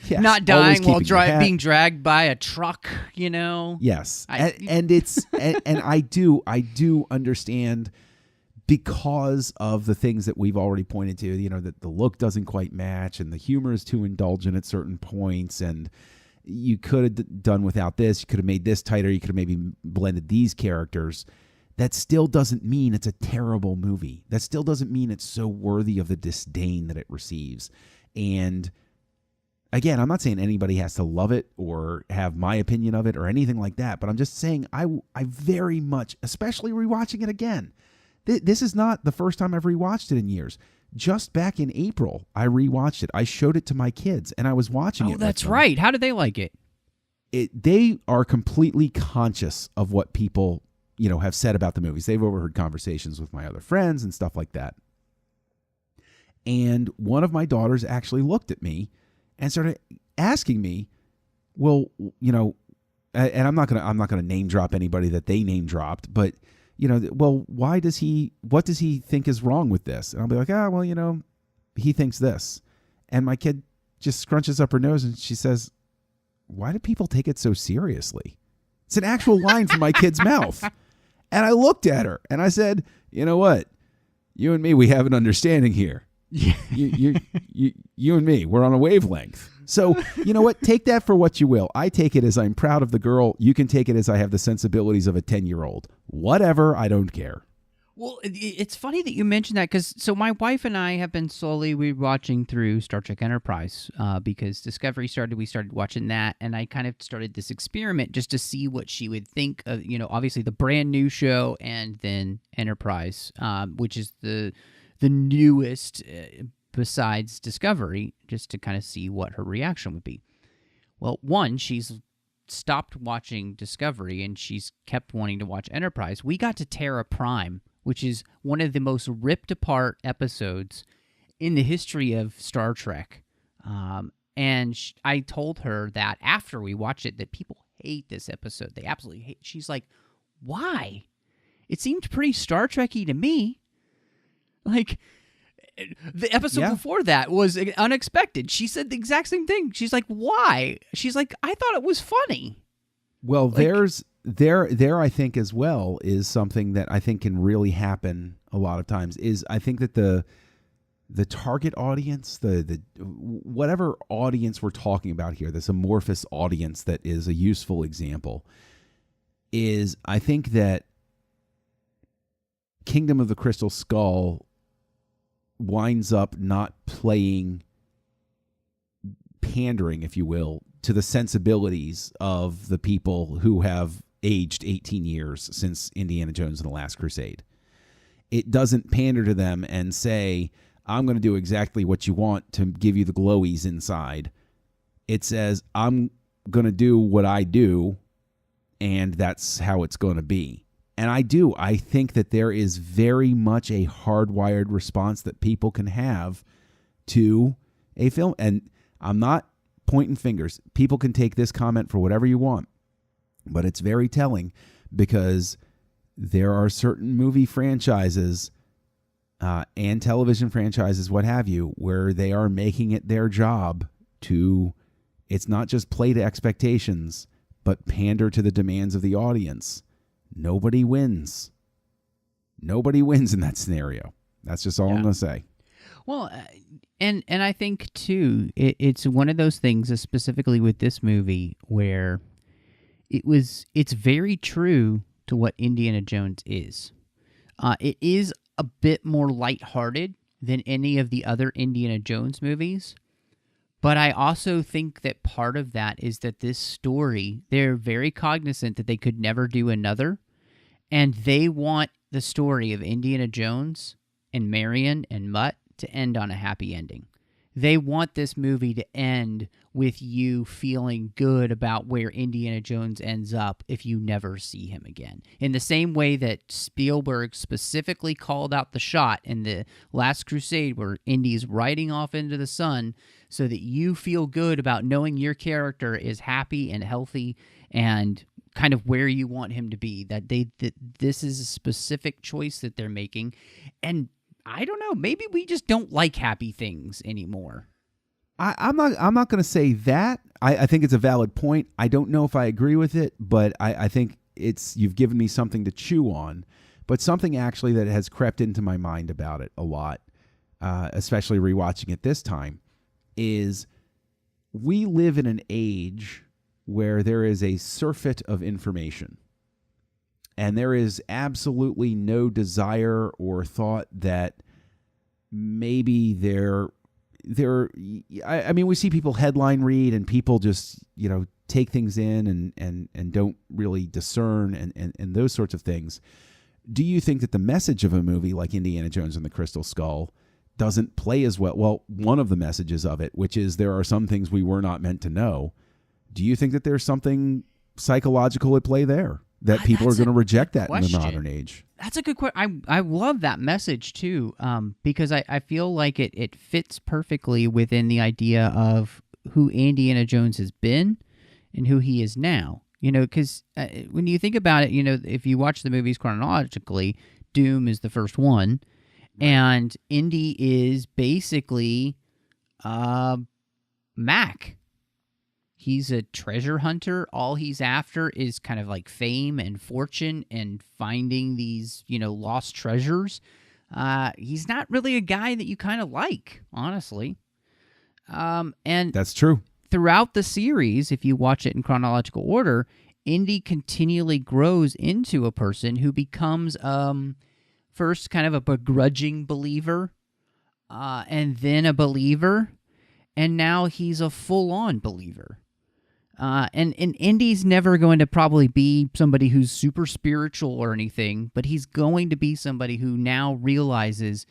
Not dying while being dragged by a truck. Yes, and it's and I do understand, because of the things that we've already pointed to. That the look doesn't quite match, and the humor is too indulgent at certain points, and you could have done without this. You could have made this tighter. You could have maybe blended these characters. That still doesn't mean it's a terrible movie. That still doesn't mean it's so worthy of the disdain that it receives. And again, I'm not saying anybody has to love it or have my opinion of it or anything like that, but I'm just saying I very much, especially rewatching it again. This is not the first time I've rewatched it in years. Just back in April, I rewatched it. I showed it to my kids, and I was watching it. Oh, that's right. How did they like it? They are completely conscious of what people, have said about the movies. They've overheard conversations with my other friends and stuff like that. And one of my daughters actually looked at me and started asking me, well, and I'm not gonna name drop anybody that they name dropped, but well, what does he think is wrong with this? And I'll be like, well, he thinks this. And my kid just scrunches up her nose and she says, why do people take it so seriously? It's an actual line from my kid's mouth. And I looked at her and I said, you know what? You and me, we have an understanding here. You and me, we're on a wavelength. So, you know what? Take that for what you will. I take it as I'm proud of the girl. You can take it as I have the sensibilities of a 10-year-old. Whatever, I don't care. Well, it's funny that you mentioned that because my wife and I have been slowly rewatching through Star Trek Enterprise because Discovery started. We started watching that, and I kind of started this experiment just to see what she would think of, obviously the brand new show and then Enterprise, which is the newest besides Discovery, just to kind of see what her reaction would be. Well, one, she's stopped watching Discovery and she's kept wanting to watch Enterprise. We got to Terra Prime, which is one of the most ripped apart episodes in the history of Star Trek. And I told her that after we watched it, that people hate this episode. They absolutely hate. She's like, why? It seemed pretty Star Trek-y to me. Like, the episode before that was unexpected. She said the exact same thing. She's like, why? She's like, I thought it was funny. Well, there I think as well is something that I think can really happen a lot of times is I think that the target audience, the whatever audience we're talking about here, this amorphous audience that is a useful example, is I think that Kingdom of the Crystal Skull winds up not pandering, if you will, to the sensibilities of the people who have aged 18 years since Indiana Jones and the Last Crusade. It doesn't pander to them and say, I'm going to do exactly what you want to give you the glowies inside. It says, I'm going to do what I do, and that's how it's going to be. And I think that there is very much a hardwired response that people can have to a film. And I'm not pointing fingers. People can take this comment for whatever you want, but it's very telling because there are certain movie franchises and television franchises, what have you, where they are making it their job to, it's not just play to expectations, but pander to the demands of the audience. Nobody wins. Nobody wins in that scenario. That's just all I'm going to say. Well, and I think, too, it's one of those things, specifically with this movie, where it's very true to what Indiana Jones is. It is a bit more lighthearted than any of the other Indiana Jones movies, but I also think that part of that is that this story, they're very cognizant that they could never do another, and they want the story of Indiana Jones and Marion and Mutt to end on a happy ending. They want this movie to end with you feeling good about where Indiana Jones ends up if you never see him again. In the same way that Spielberg specifically called out the shot in The Last Crusade where Indy's riding off into the sun so that you feel good about knowing your character is happy and healthy and kind of where you want him to be, that this is a specific choice that they're making. And I don't know, maybe we just don't like happy things anymore. I'm not going to say that. I think it's a valid point. I don't know if I agree with it, but I think you've given me something to chew on, but something actually that has crept into my mind about it a lot, especially rewatching it this time, is we live in an age where there is a surfeit of information. And there is absolutely no desire or thought that maybe I mean, we see people headline read and people just, take things in and don't really discern and those sorts of things. Do you think that the message of a movie like Indiana Jones and the Crystal Skull doesn't play as well? Well, one of the messages of it, which is there are some things we were not meant to know. Do you think that there's something psychological at play there? That people are going to reject that in the modern age. That's a good question. I love that message, too, because I feel like it fits perfectly within the idea of who Indiana Jones has been and who he is now. Because when you think about it, if you watch the movies chronologically, Doom is the first one, and Indy is basically Mac. He's a treasure hunter. All he's after is kind of like fame and fortune and finding these, lost treasures. He's not really a guy that you kind of like, honestly. And that's true. Throughout the series, if you watch it in chronological order, Indy continually grows into a person who becomes first kind of a begrudging believer, and then a believer, and now he's a full-on believer. And Indy's never going to probably be somebody who's super spiritual or anything, but he's going to be somebody who now realizes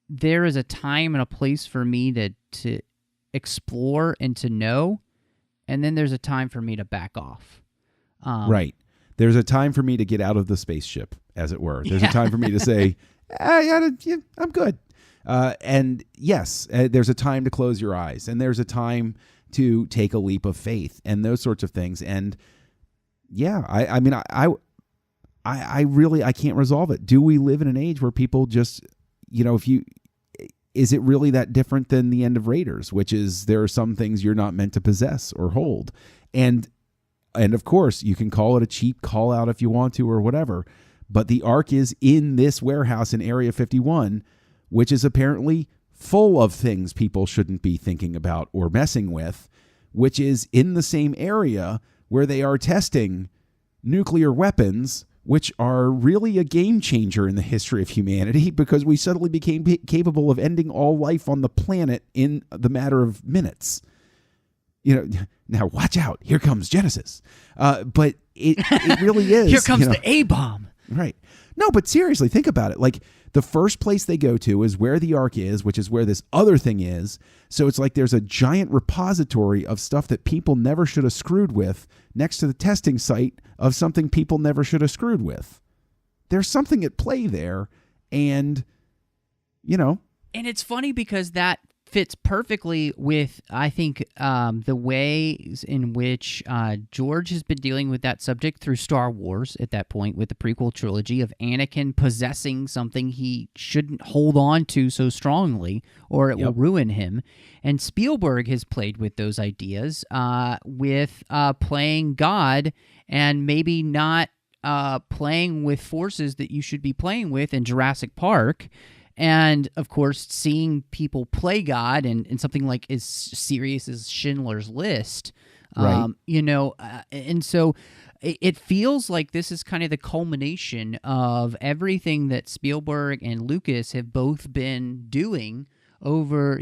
there is a time and a place for me to explore and to know, and then there's a time for me to back off. Right. There's a time for me to get out of the spaceship, as it were. There's a time for me to say, I'm good. And yes, there's a time to close your eyes, and there's a time to take a leap of faith and those sorts of things. And yeah, I really can't resolve it. Do we live in an age where people just, is it really that different than the end of Raiders, which is there are some things you're not meant to possess or hold? And of course, you can call it a cheap call out if you want to or whatever, but the Ark is in this warehouse in Area 51, which is apparently full of things people shouldn't be thinking about or messing with, which is in the same area where they are testing nuclear weapons, which are really a game changer in the history of humanity because we suddenly became capable of ending all life on the planet in the matter of minutes. Now watch out. Here comes Genesis. But it really is. Here comes the A-bomb. Right. No, but seriously, think about it. Like, the first place they go to is where the Ark is, which is where this other thing is. So it's like there's a giant repository of stuff that people never should have screwed with next to the testing site of something people never should have screwed with. There's something at play there, and, And it's funny because that fits perfectly with, I think, the ways in which George has been dealing with that subject through Star Wars at that point with the prequel trilogy of Anakin possessing something he shouldn't hold on to so strongly or it will ruin him. And Spielberg has played with those ideas with playing God and maybe not playing with forces that you should be playing with in Jurassic Park. And, of course, seeing people play God in something like as serious as Schindler's List, right. And so it feels like this is kind of the culmination of everything that Spielberg and Lucas have both been doing over,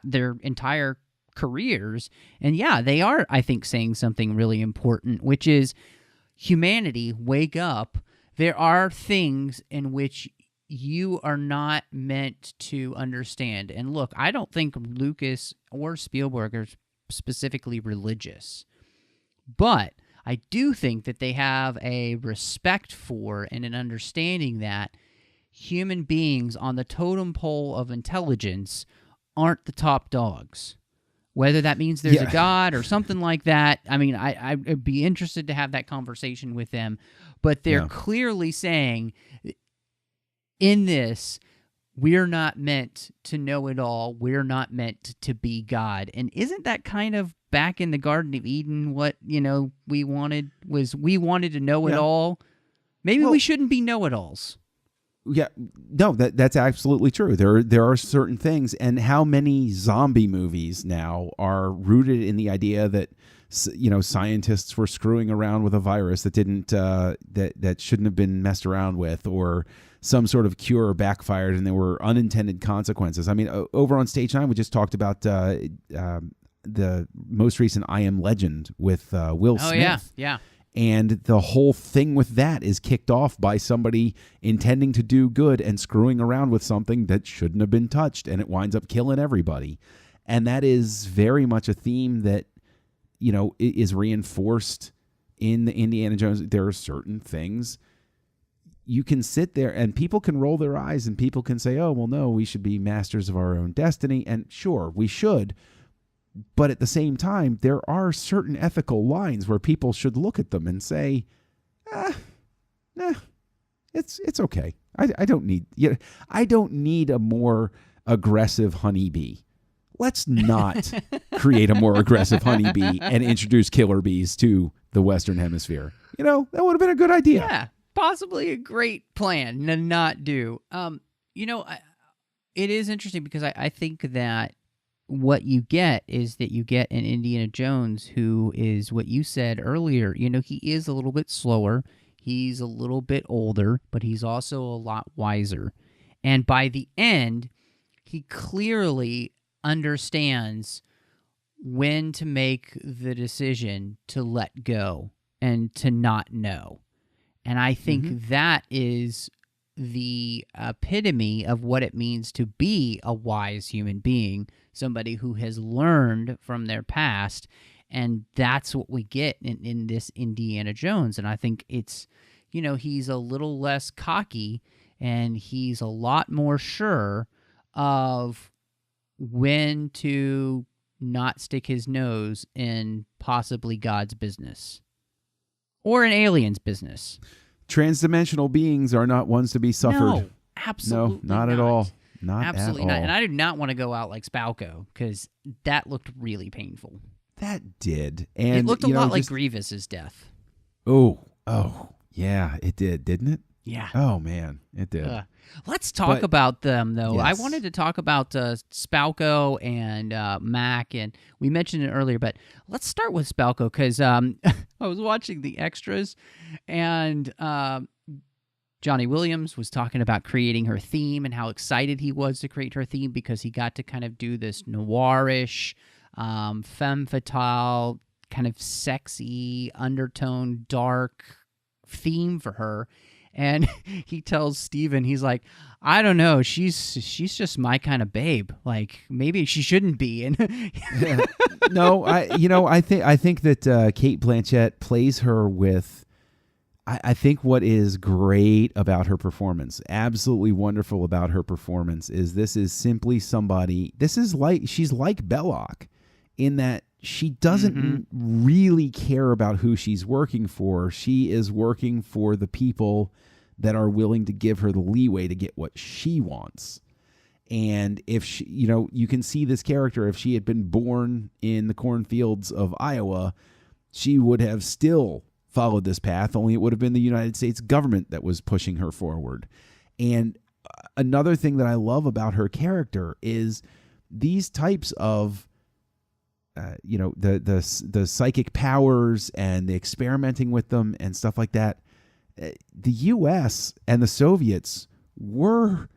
their entire careers. And, yeah, they are, I think, saying something really important, which is humanity, wake up. There are things in which you are not meant to understand. And look, I don't think Lucas or Spielberg are specifically religious, but I do think that they have a respect for and an understanding that human beings on the totem pole of intelligence aren't the top dogs. Whether that means there's a God or something like that, I mean, I'd be interested to have that conversation with them, but they're clearly saying, in this, we're not meant to know it all. We're not meant to be God. And isn't that kind of back in the Garden of Eden what, we wanted to know it all? Maybe we shouldn't be know-it-alls. Yeah, no, that's absolutely true. There are certain things, and how many zombie movies now are rooted in the idea that scientists were screwing around with a virus that didn't that shouldn't have been messed around with, or some sort of cure backfired and there were unintended consequences. I mean, over on Stage 9, we just talked about the most recent I Am Legend with Will Smith. Yeah. And the whole thing with that is kicked off by somebody intending to do good and screwing around with something that shouldn't have been touched, and it winds up killing everybody. And that is very much a theme that, is reinforced in the Indiana Jones. There are certain things you can sit there and people can roll their eyes and people can say, oh, well, no, we should be masters of our own destiny. And sure, we should. But at the same time, there are certain ethical lines where people should look at them and say, it's okay. I don't need a more aggressive honeybee. let's not create a more aggressive honeybee and introduce killer bees to the Western Hemisphere. You know, that would have been a good idea. Yeah, possibly a great plan to not do. You know, it is interesting because I think that what you get is that you get an Indiana Jones who is what you said earlier. You know, he is a little bit slower. He's a little bit older, but he's also a lot wiser. And by the end, he clearly understands when to make the decision to let go and to not know. And I think that is the epitome of what it means to be a wise human being, somebody who has learned from their past. And that's what we get in this Indiana Jones. And I think it's, you know, he's a little less cocky and he's a lot more sure of when to not stick his nose in possibly God's business or an alien's business. Transdimensional beings are not ones to be suffered. No, absolutely No, not at all. Not absolutely at not. all. And I do not want to go out like Spalko because that looked really painful. That did. And it looked a you know, lot like just- Grievous's death. Oh, yeah, it did, didn't it? Yeah. Oh, man, it did. Let's talk about them, though. Yes. I wanted to talk about Spalko and Mac, and we mentioned it earlier, but let's start with Spalko because I was watching the extras, and Johnny Williams was talking about creating her theme and how excited he was to create her theme because he got to kind of do this noirish, femme fatale, kind of sexy, undertone, dark theme for her. And he tells Steven, he's like, I don't know, she's just my kind of babe. Like maybe she shouldn't be. And No, I think that Cate Blanchett plays her with. I think what is great about her performance, absolutely wonderful about her performance, is this is simply somebody. She's like Belloc, in that she doesn't really care about who she's working for. She is working for the people that are willing to give her the leeway to get what she wants. And if she, you can see this character, if she had been born in the cornfields of Iowa, she would have still followed this path, only it would have been the United States government that was pushing her forward. And another thing that I love about her character is these types of the psychic powers and the experimenting with them and stuff like that. The U.S. and the Soviets were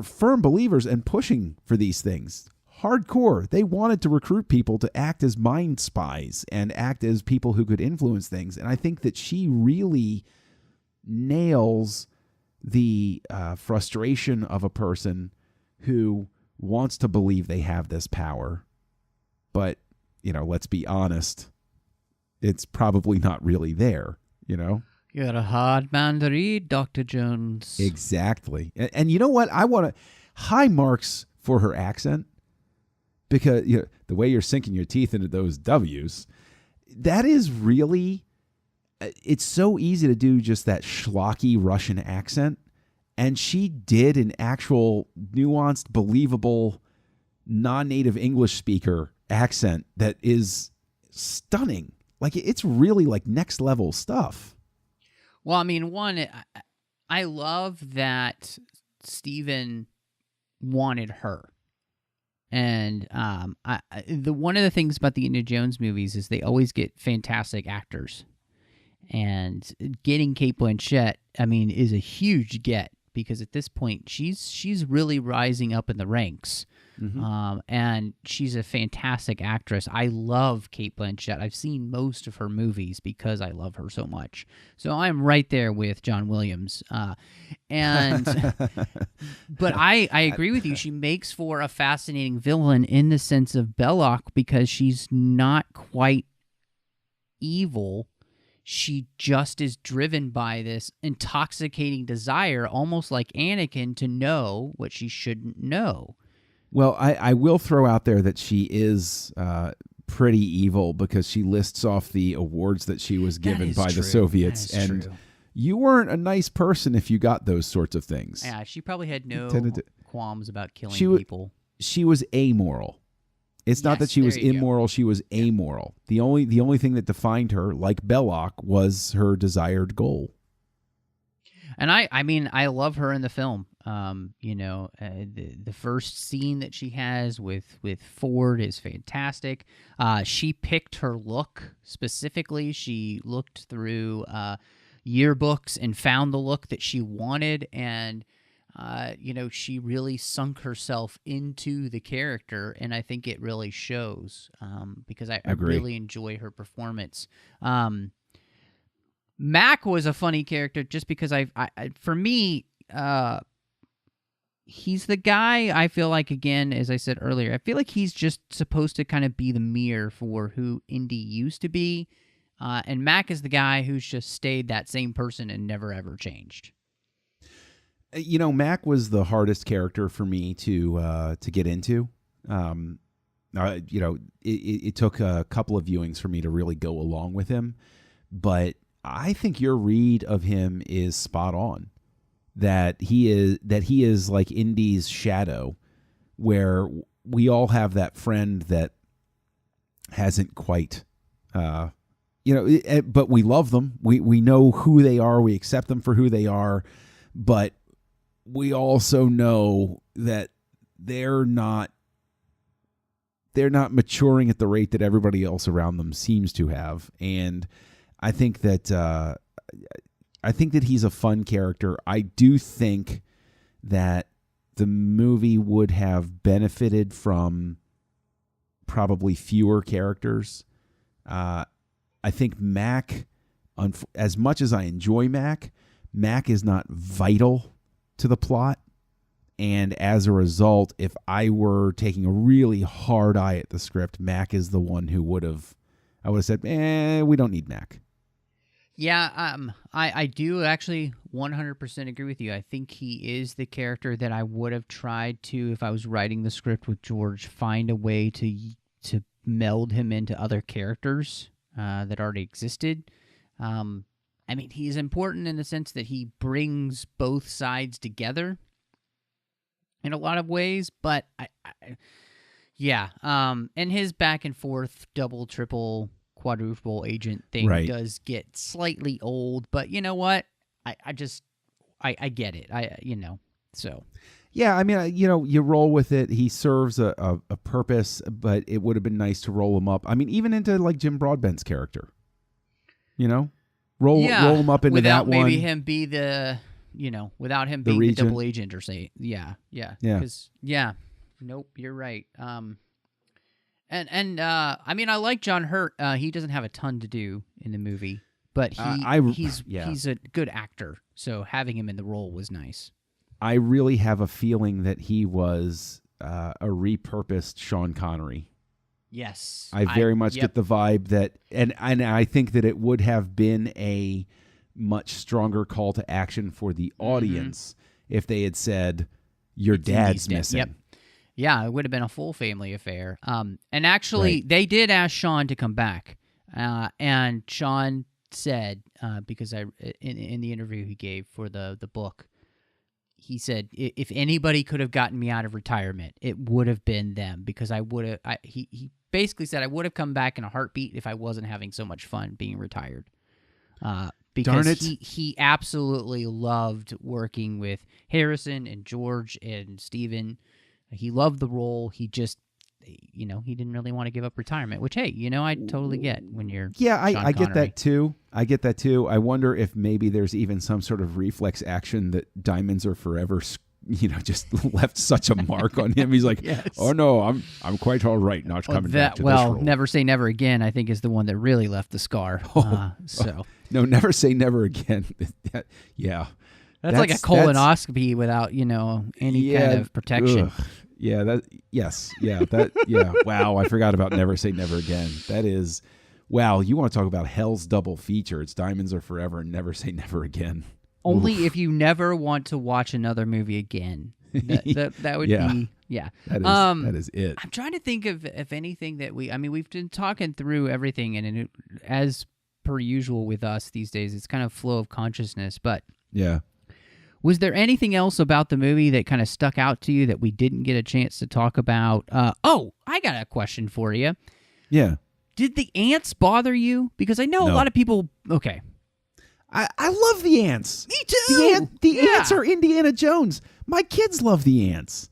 firm believers and pushing for these things. Hardcore. They wanted to recruit people to act as mind spies and act as people who could influence things. And I think that she really nails the frustration of a person who wants to believe they have this power. But, let's be honest, it's probably not really there, You're a hard man to read, Dr. Jones. Exactly. And you know what? I want to high marks for her accent, because the way you're sinking your teeth into those W's, that is really, it's so easy to do just that schlocky Russian accent. And she did an actual nuanced, believable, non-native English speaker accent that is stunning. Like, it's really like next level stuff. Well, I mean, I love that Steven wanted her. And one of the things about the Indiana Jones movies is they always get fantastic actors. And getting Cate Blanchett, I mean, is a huge get, because at this point she's really rising up in the ranks. And she's a fantastic actress. I love Cate Blanchett. I've seen most of her movies because I love her so much. So I'm right there with John Williams. But I agree with you. She makes for a fascinating villain in the sense of Belloc, because she's not quite evil. She just is driven by this intoxicating desire, almost like Anakin, to know what she shouldn't know. Well, I will throw out there that she is pretty evil, because she lists off the awards that she was given by the Soviets. And true. You weren't a nice person if you got those sorts of things. Yeah, she probably had no qualms about killing people. she was amoral. It's not that she was immoral, she was amoral. The only thing that defined her, like Belloc, was her desired goal. And I mean, I love her in the film. The first scene that she has with Ford is fantastic. She picked her look specifically. She looked through yearbooks and found the look that she wanted, and she really sunk herself into the character, and I think it really shows because I really enjoy her performance. Mac was a funny character just because for me, he's the guy, I feel like, again, as I said earlier, I feel like he's just supposed to kind of be the mirror for who Indy used to be. And Mac is the guy who's just stayed that same person and never ever changed. Mac was the hardest character for me to get into. It took a couple of viewings for me to really go along with him, but I think your read of him is spot on. That he is like Indy's shadow, where we all have that friend that hasn't quite, but we love them. We know who they are. We accept them for who they are, but we also know that they're not maturing at the rate that everybody else around them seems to have. And I think that he's a fun character. I do think that the movie would have benefited from probably fewer characters. I think Mac, as much as I enjoy Mac is not vital to the plot. And as a result, if I were taking a really hard eye at the script, Mac is the one who I would have said, we don't need Mac. Yeah, I do actually 100% agree with you. I think he is the character that I would have tried to, if I was writing the script with George, find a way to meld him into other characters that already existed. I mean, he's important in the sense that he brings both sides together in a lot of ways, but and his back and forth double, triple, quadruple agent thing does get slightly old, but you know what? I get it. So. Yeah, I mean, you roll with it. He serves a purpose, but it would have been nice to roll him up. I mean, even into like Jim Broadbent's character, roll him up into without that one. Maybe him be without him being the double agent or say, because nope, you're right. I mean, I like John Hurt. He doesn't have a ton to do in the movie, but he's a good actor. So having him in the role was nice. I really have a feeling that he was a repurposed Sean Connery. Yes, I very much get the vibe that, and I think that it would have been a much stronger call to action for the audience if they had said, "Your dad's missing." Yep. Yeah, it would have been a full family affair. And actually, they did ask Sean to come back, and Sean said, because in the interview he gave for the book, he said, if anybody could have gotten me out of retirement, it would have been them, because I would have. He basically said I would have come back in a heartbeat if I wasn't having so much fun being retired. Because he absolutely loved working with Harrison and George and Steven. He loved the role. He just, he didn't really want to give up retirement, which, hey, I totally get when you're I get that too. I wonder if maybe there's even some sort of reflex action that Diamonds Are Forever, just left such a mark on him. He's like, yes. Oh no, I'm quite all right not coming back to this role. Never Say Never Again, I think, is the one that really left the scar. No, Never Say Never Again. Yeah. That's like a colonoscopy without, any kind of protection. Ugh. Yeah, Wow, I forgot about Never Say Never Again. That is, wow, you want to talk about hell's double feature. It's Diamonds Are Forever and Never Say Never Again. Only if you never want to watch another movie again. That would be, yeah. That is it. I'm trying to think of anything that we've been talking through everything, and as per usual with us these days, it's kind of flow of consciousness, but yeah. Was there anything else about the movie that kind of stuck out to you that we didn't get a chance to talk about? I got a question for you. Yeah. Did the ants bother you? Because I know a No. lot of people... Okay. I love the ants. Me too! The ants are Indiana Jones. My kids love the ants.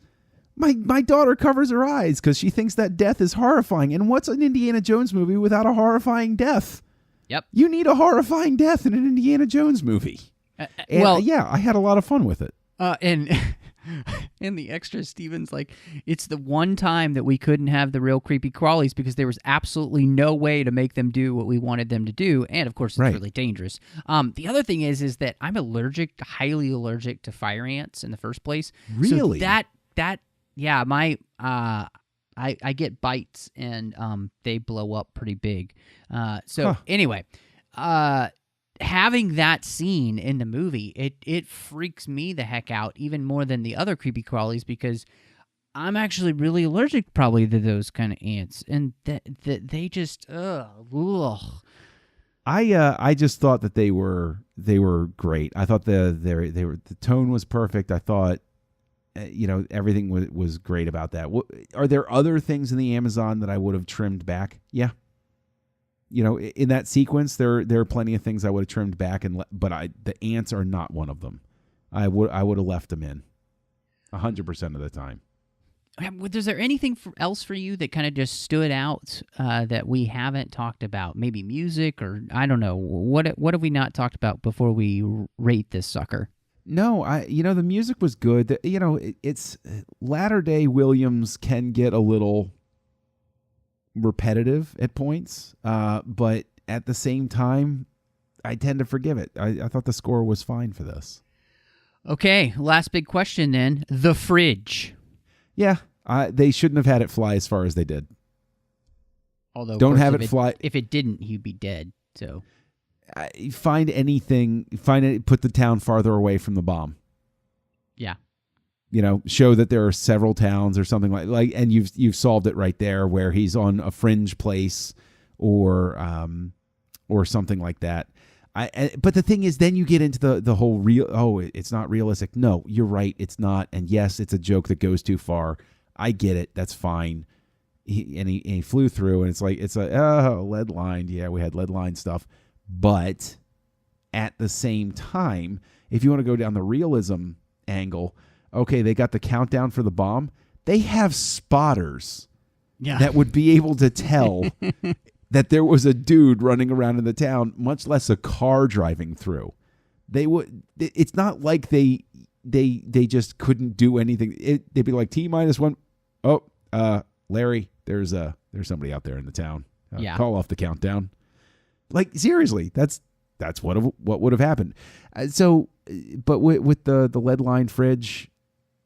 My daughter covers her eyes because she thinks that death is horrifying. And what's an Indiana Jones movie without a horrifying death? Yep. You need a horrifying death in an Indiana Jones movie. I had a lot of fun with it. And the extra, Steven's like, it's the one time that we couldn't have the real creepy crawlies because there was absolutely no way to make them do what we wanted them to do. And of course, it's really dangerous. The other thing is that I'm highly allergic to fire ants in the first place. Really? So I get bites and they blow up pretty big. Anyway, having that scene in the movie, it freaks me the heck out even more than the other creepy crawlies because I'm actually really allergic probably to those kind of ants, and they just ugh. I just thought that they were great. I thought the tone was perfect. I thought everything was great about that. Are there other things in the Amazon that I would have trimmed back? Yeah. In that sequence, there are plenty of things I would have trimmed back, but the ants are not one of them. I would have left them in 100% of the time. Was there anything else for you that kind of just stood out that we haven't talked about? Maybe music, or I don't know. What have we not talked about before we rate this sucker? No, the music was good. It's latter-day Williams can get a little repetitive at points, but at the same time, I tend to forgive it. I thought the score was fine for this. Okay, last big question then. The fridge. Yeah, they shouldn't have had it fly as far as they did. Although, don't have it fly. If it didn't, he'd be dead. So, find anything. Put the town farther away from the bomb. Yeah. Show that there are several towns or something like, and you've solved it right there, where he's on a fringe place, or something like that. But the thing is, then you get into the whole it's not realistic. No, you're right, it's not. And yes, it's a joke that goes too far. I get it. That's fine. He flew through, and it's lead lined. Yeah, we had lead lined stuff, but at the same time, if you want to go down the realism angle. Okay, they got the countdown for the bomb. They have spotters that would be able to tell that there was a dude running around in the town, much less a car driving through. It's not like they just couldn't do anything. They'd be like T-1. Oh, Larry, there's somebody out there in the town. Call off the countdown. Like, seriously, that's what would have happened. But with the lead line fridge,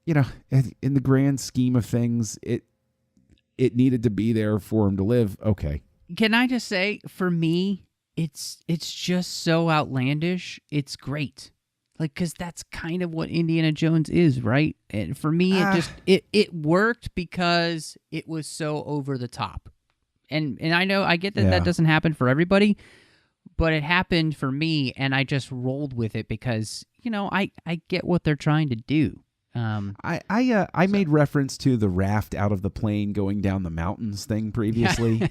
in the grand scheme of things, it needed to be there for him to live. Okay. Can I just say, for me, it's just so outlandish. It's great. Like, because that's kind of what Indiana Jones is, right? And for me, it worked because it was so over the top. And I get that doesn't happen for everybody, but it happened for me, and I just rolled with it because, I get what they're trying to do. I made reference to the raft out of the plane going down the mountains thing previously.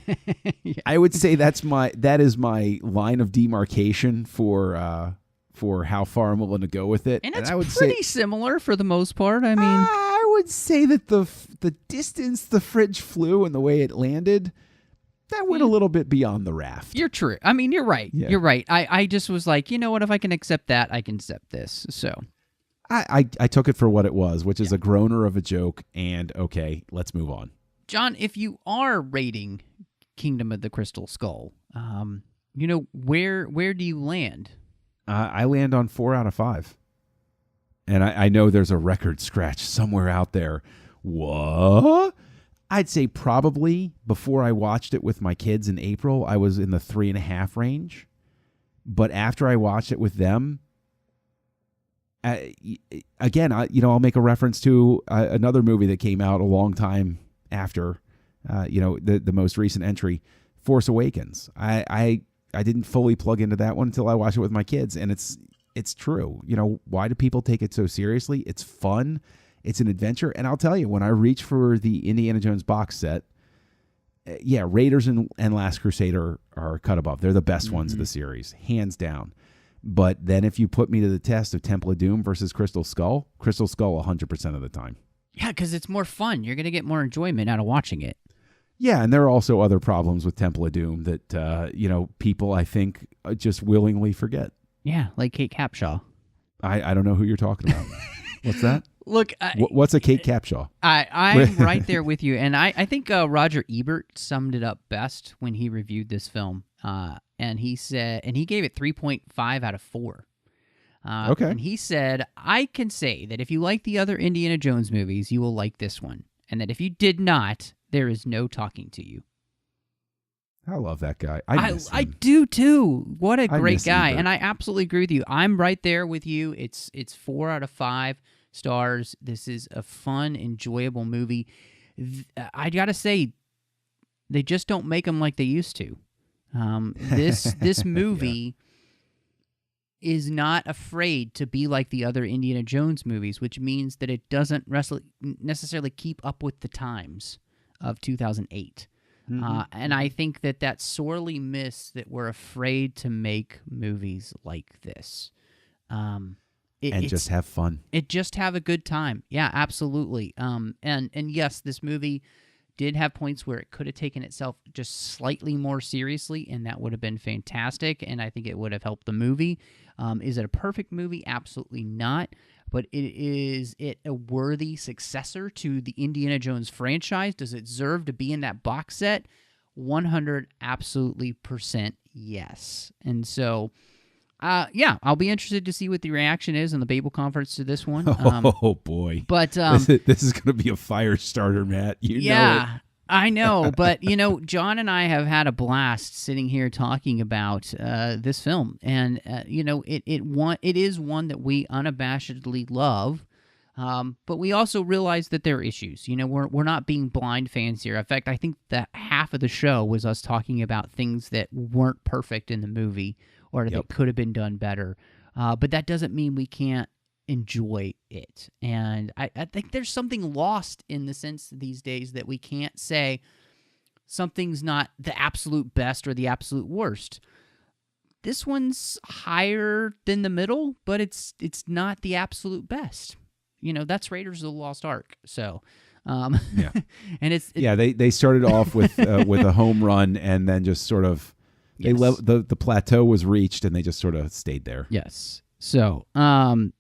Yeah. I would say that is my line of demarcation for how far I'm willing to go with it. And it's pretty similar for the most part. I mean, I would say that the distance the fridge flew and the way it landed, that went a little bit beyond the raft. You're true. I mean, you're right. Yeah. You're right. I just was like, you know what? If I can accept that, I can accept this. So I took it for what it was, which is a groaner of a joke. And okay, let's move on. John, if you are rating Kingdom of the Crystal Skull, where do you land? I land on 4 out of 5. And I know there's a record scratch somewhere out there. What? I'd say probably before I watched it with my kids in April, I was in the 3.5 range. But after I watched it with them, again, I'll make a reference to another movie that came out a long time after, the most recent entry, Force Awakens. I didn't fully plug into that one until I watched it with my kids, and it's true. Why do people take it so seriously? It's fun. It's an adventure. And I'll tell you, when I reach for the Indiana Jones box set, Raiders and Last Crusade are cut above. They're the best ones of the series, hands down. But then if you put me to the test of Temple of Doom versus Crystal Skull 100% of the time. Yeah, because it's more fun. You're going to get more enjoyment out of watching it. Yeah, and there are also other problems with Temple of Doom that, people, I think, just willingly forget. Yeah, like Kate Capshaw. I don't know who you're talking about. What's that? Look, what's a Kate Capshaw? I'm right there with you, and I think Roger Ebert summed it up best when he reviewed this film, and he gave it 3.5 out of 4. Okay. And he said, I can say that if you like the other Indiana Jones movies, you will like this one, and that if you did not, there is no talking to you. I love that guy. I do too. What a great guy. Ebert. And I absolutely agree with you. I'm right there with you. It's 4 out of 5 stars. This is a fun, enjoyable movie. I got to say, they just don't make them like they used to. This movie is not afraid to be like the other Indiana Jones movies, which means that it doesn't necessarily keep up with the times of 2008. And I think that that's sorely missed, that we're afraid to make movies like this. Just have fun. Just have a good time. Yeah, absolutely. And yes, this movie did have points where it could have taken itself just slightly more seriously, and that would have been fantastic, and I think it would have helped the movie. Is it a perfect movie? Absolutely not. But is it a worthy successor to the Indiana Jones franchise? Does it deserve to be in that box set? 100% absolutely % yes. And so, I'll be interested to see what the reaction is on the Babel conference to this one. Oh boy! But this is going to be a fire starter, Matt. You know it. I know, but John and I have had a blast sitting here talking about this film, and it is one that we unabashedly love, but we also realize that there are issues. We're not being blind fans here. In fact, I think that half of the show was us talking about things that weren't perfect in the movie or that could have been done better. But that doesn't mean we can't enjoy it. And I think there's something lost in the sense these days that we can't say something's not the absolute best or the absolute worst. This one's higher than the middle, but it's not the absolute best. That's Raiders of the Lost Ark. So and they started off with a home run, and then just sort of the plateau was reached, and they just sort of stayed there. Yes. So and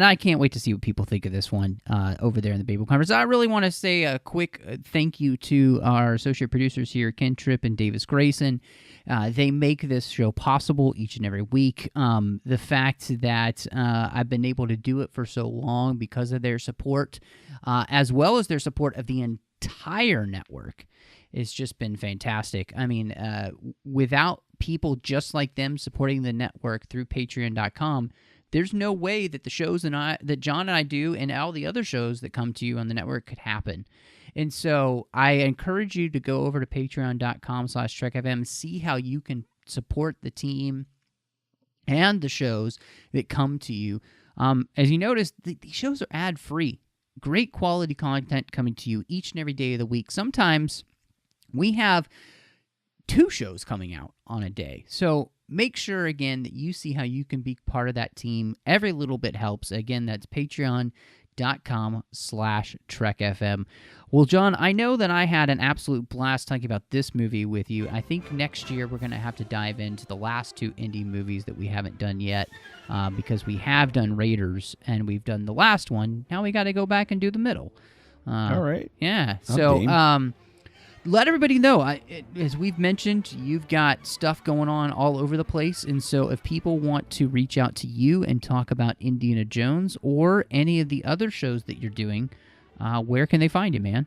I can't wait to see what people think of this one over there in the Babel Conference. I really want to say a quick thank you to our associate producers here, Ken Tripp and Davis Grayson. They make this show possible each and every week. The fact that I've been able to do it for so long because of their support, as well as their support of the entire network, it's just been fantastic. I mean, without people just like them supporting the network through Patreon.com, there's no way that the shows that John and I do and all the other shows that come to you on the network could happen. And so I encourage you to go over to patreon.com/TrekFM, see how you can support the team and the shows that come to you. As you notice, these shows are ad-free. Great quality content coming to you each and every day of the week. Sometimes we have 2 shows coming out on a day. So make sure, again, that you see how you can be part of that team. Every little bit helps. Again, that's patreon.com/TrekFM. Well, John, I know that I had an absolute blast talking about this movie with you. I think next year we're going to have to dive into the last 2 Indy movies that we haven't done yet, because we have done Raiders and we've done the last one. Now we got to go back and do the middle. All right. Yeah. So, let everybody know, as we've mentioned, you've got stuff going on all over the place, and so if people want to reach out to you and talk about Indiana Jones or any of the other shows that you're doing, where can they find you, man?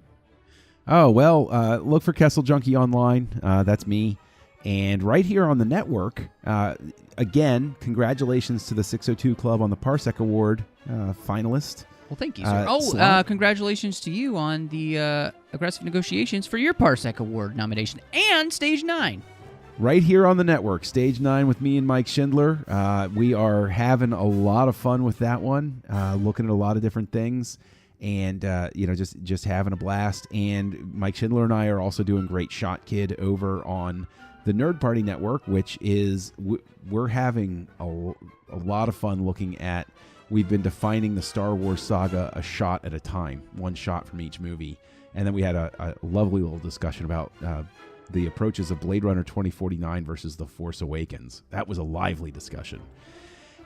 Oh, well, look for Kessel Junkie online. That's me. And right here on the network, again, congratulations to the 602 Club on the Parsec Award finalist. Well, thank you, sir. Congratulations to you on the Aggressive Negotiations for your Parsec Award nomination and Stage 9. right here on the network, Stage 9 with me and Mike Schindler. We are having a lot of fun with that one, looking at a lot of different things, and just having a blast. And Mike Schindler and I are also doing Great Shot Kid over on the Nerd Party Network, which is we're having a lot of fun looking at. We've been defining the Star Wars saga a shot at a time, one shot from each movie. And then we had a lovely little discussion about the approaches of Blade Runner 2049 versus The Force Awakens. That was a lively discussion.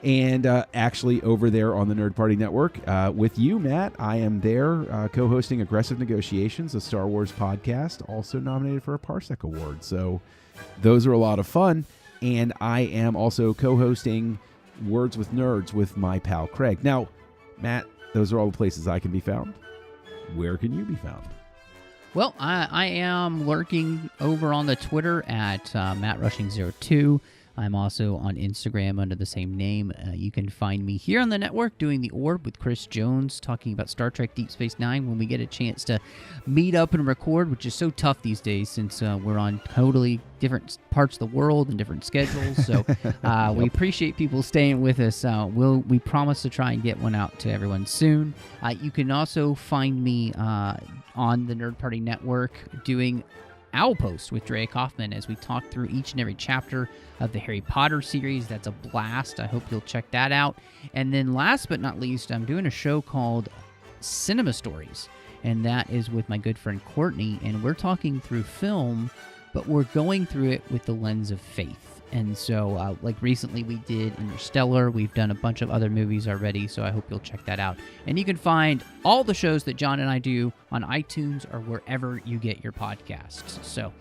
And actually over there on the Nerd Party Network with you, Matt, I am there co-hosting Aggressive Negotiations, a Star Wars podcast, also nominated for a Parsec Award. So those are a lot of fun. And I am also co-hosting Words with Nerds with my pal Craig. Now, Matt, those are all the places I can be found. Where can you be found? Well, I am lurking over on the Twitter at MattRushing02. I'm also on Instagram under the same name. You can find me here on the network doing The Orb with Chris Jones, talking about Star Trek Deep Space Nine when we get a chance to meet up and record, which is so tough these days since we're on totally different parts of the world and different schedules. So we appreciate people staying with us. We promise to try and get one out to everyone soon. You can also find me on the Nerd Party Network doing Owlpost with Drea Kaufman as we talk through each and every chapter of the Harry Potter series. That's a blast. I hope you'll check that out. And then last but not least, I'm doing a show called Cinema Stories, and that is with my good friend Courtney, and we're talking through film, but we're going through it with the lens of faith. And so, like recently we did Interstellar. We've done a bunch of other movies already, so I hope you'll check that out. And you can find all the shows that John and I do on iTunes or wherever you get your podcasts. So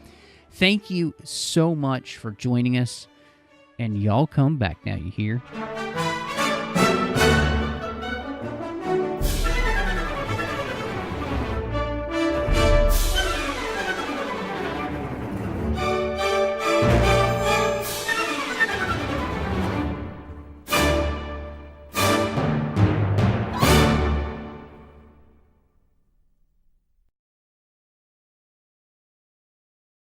thank you so much for joining us, and y'all come back now, you hear?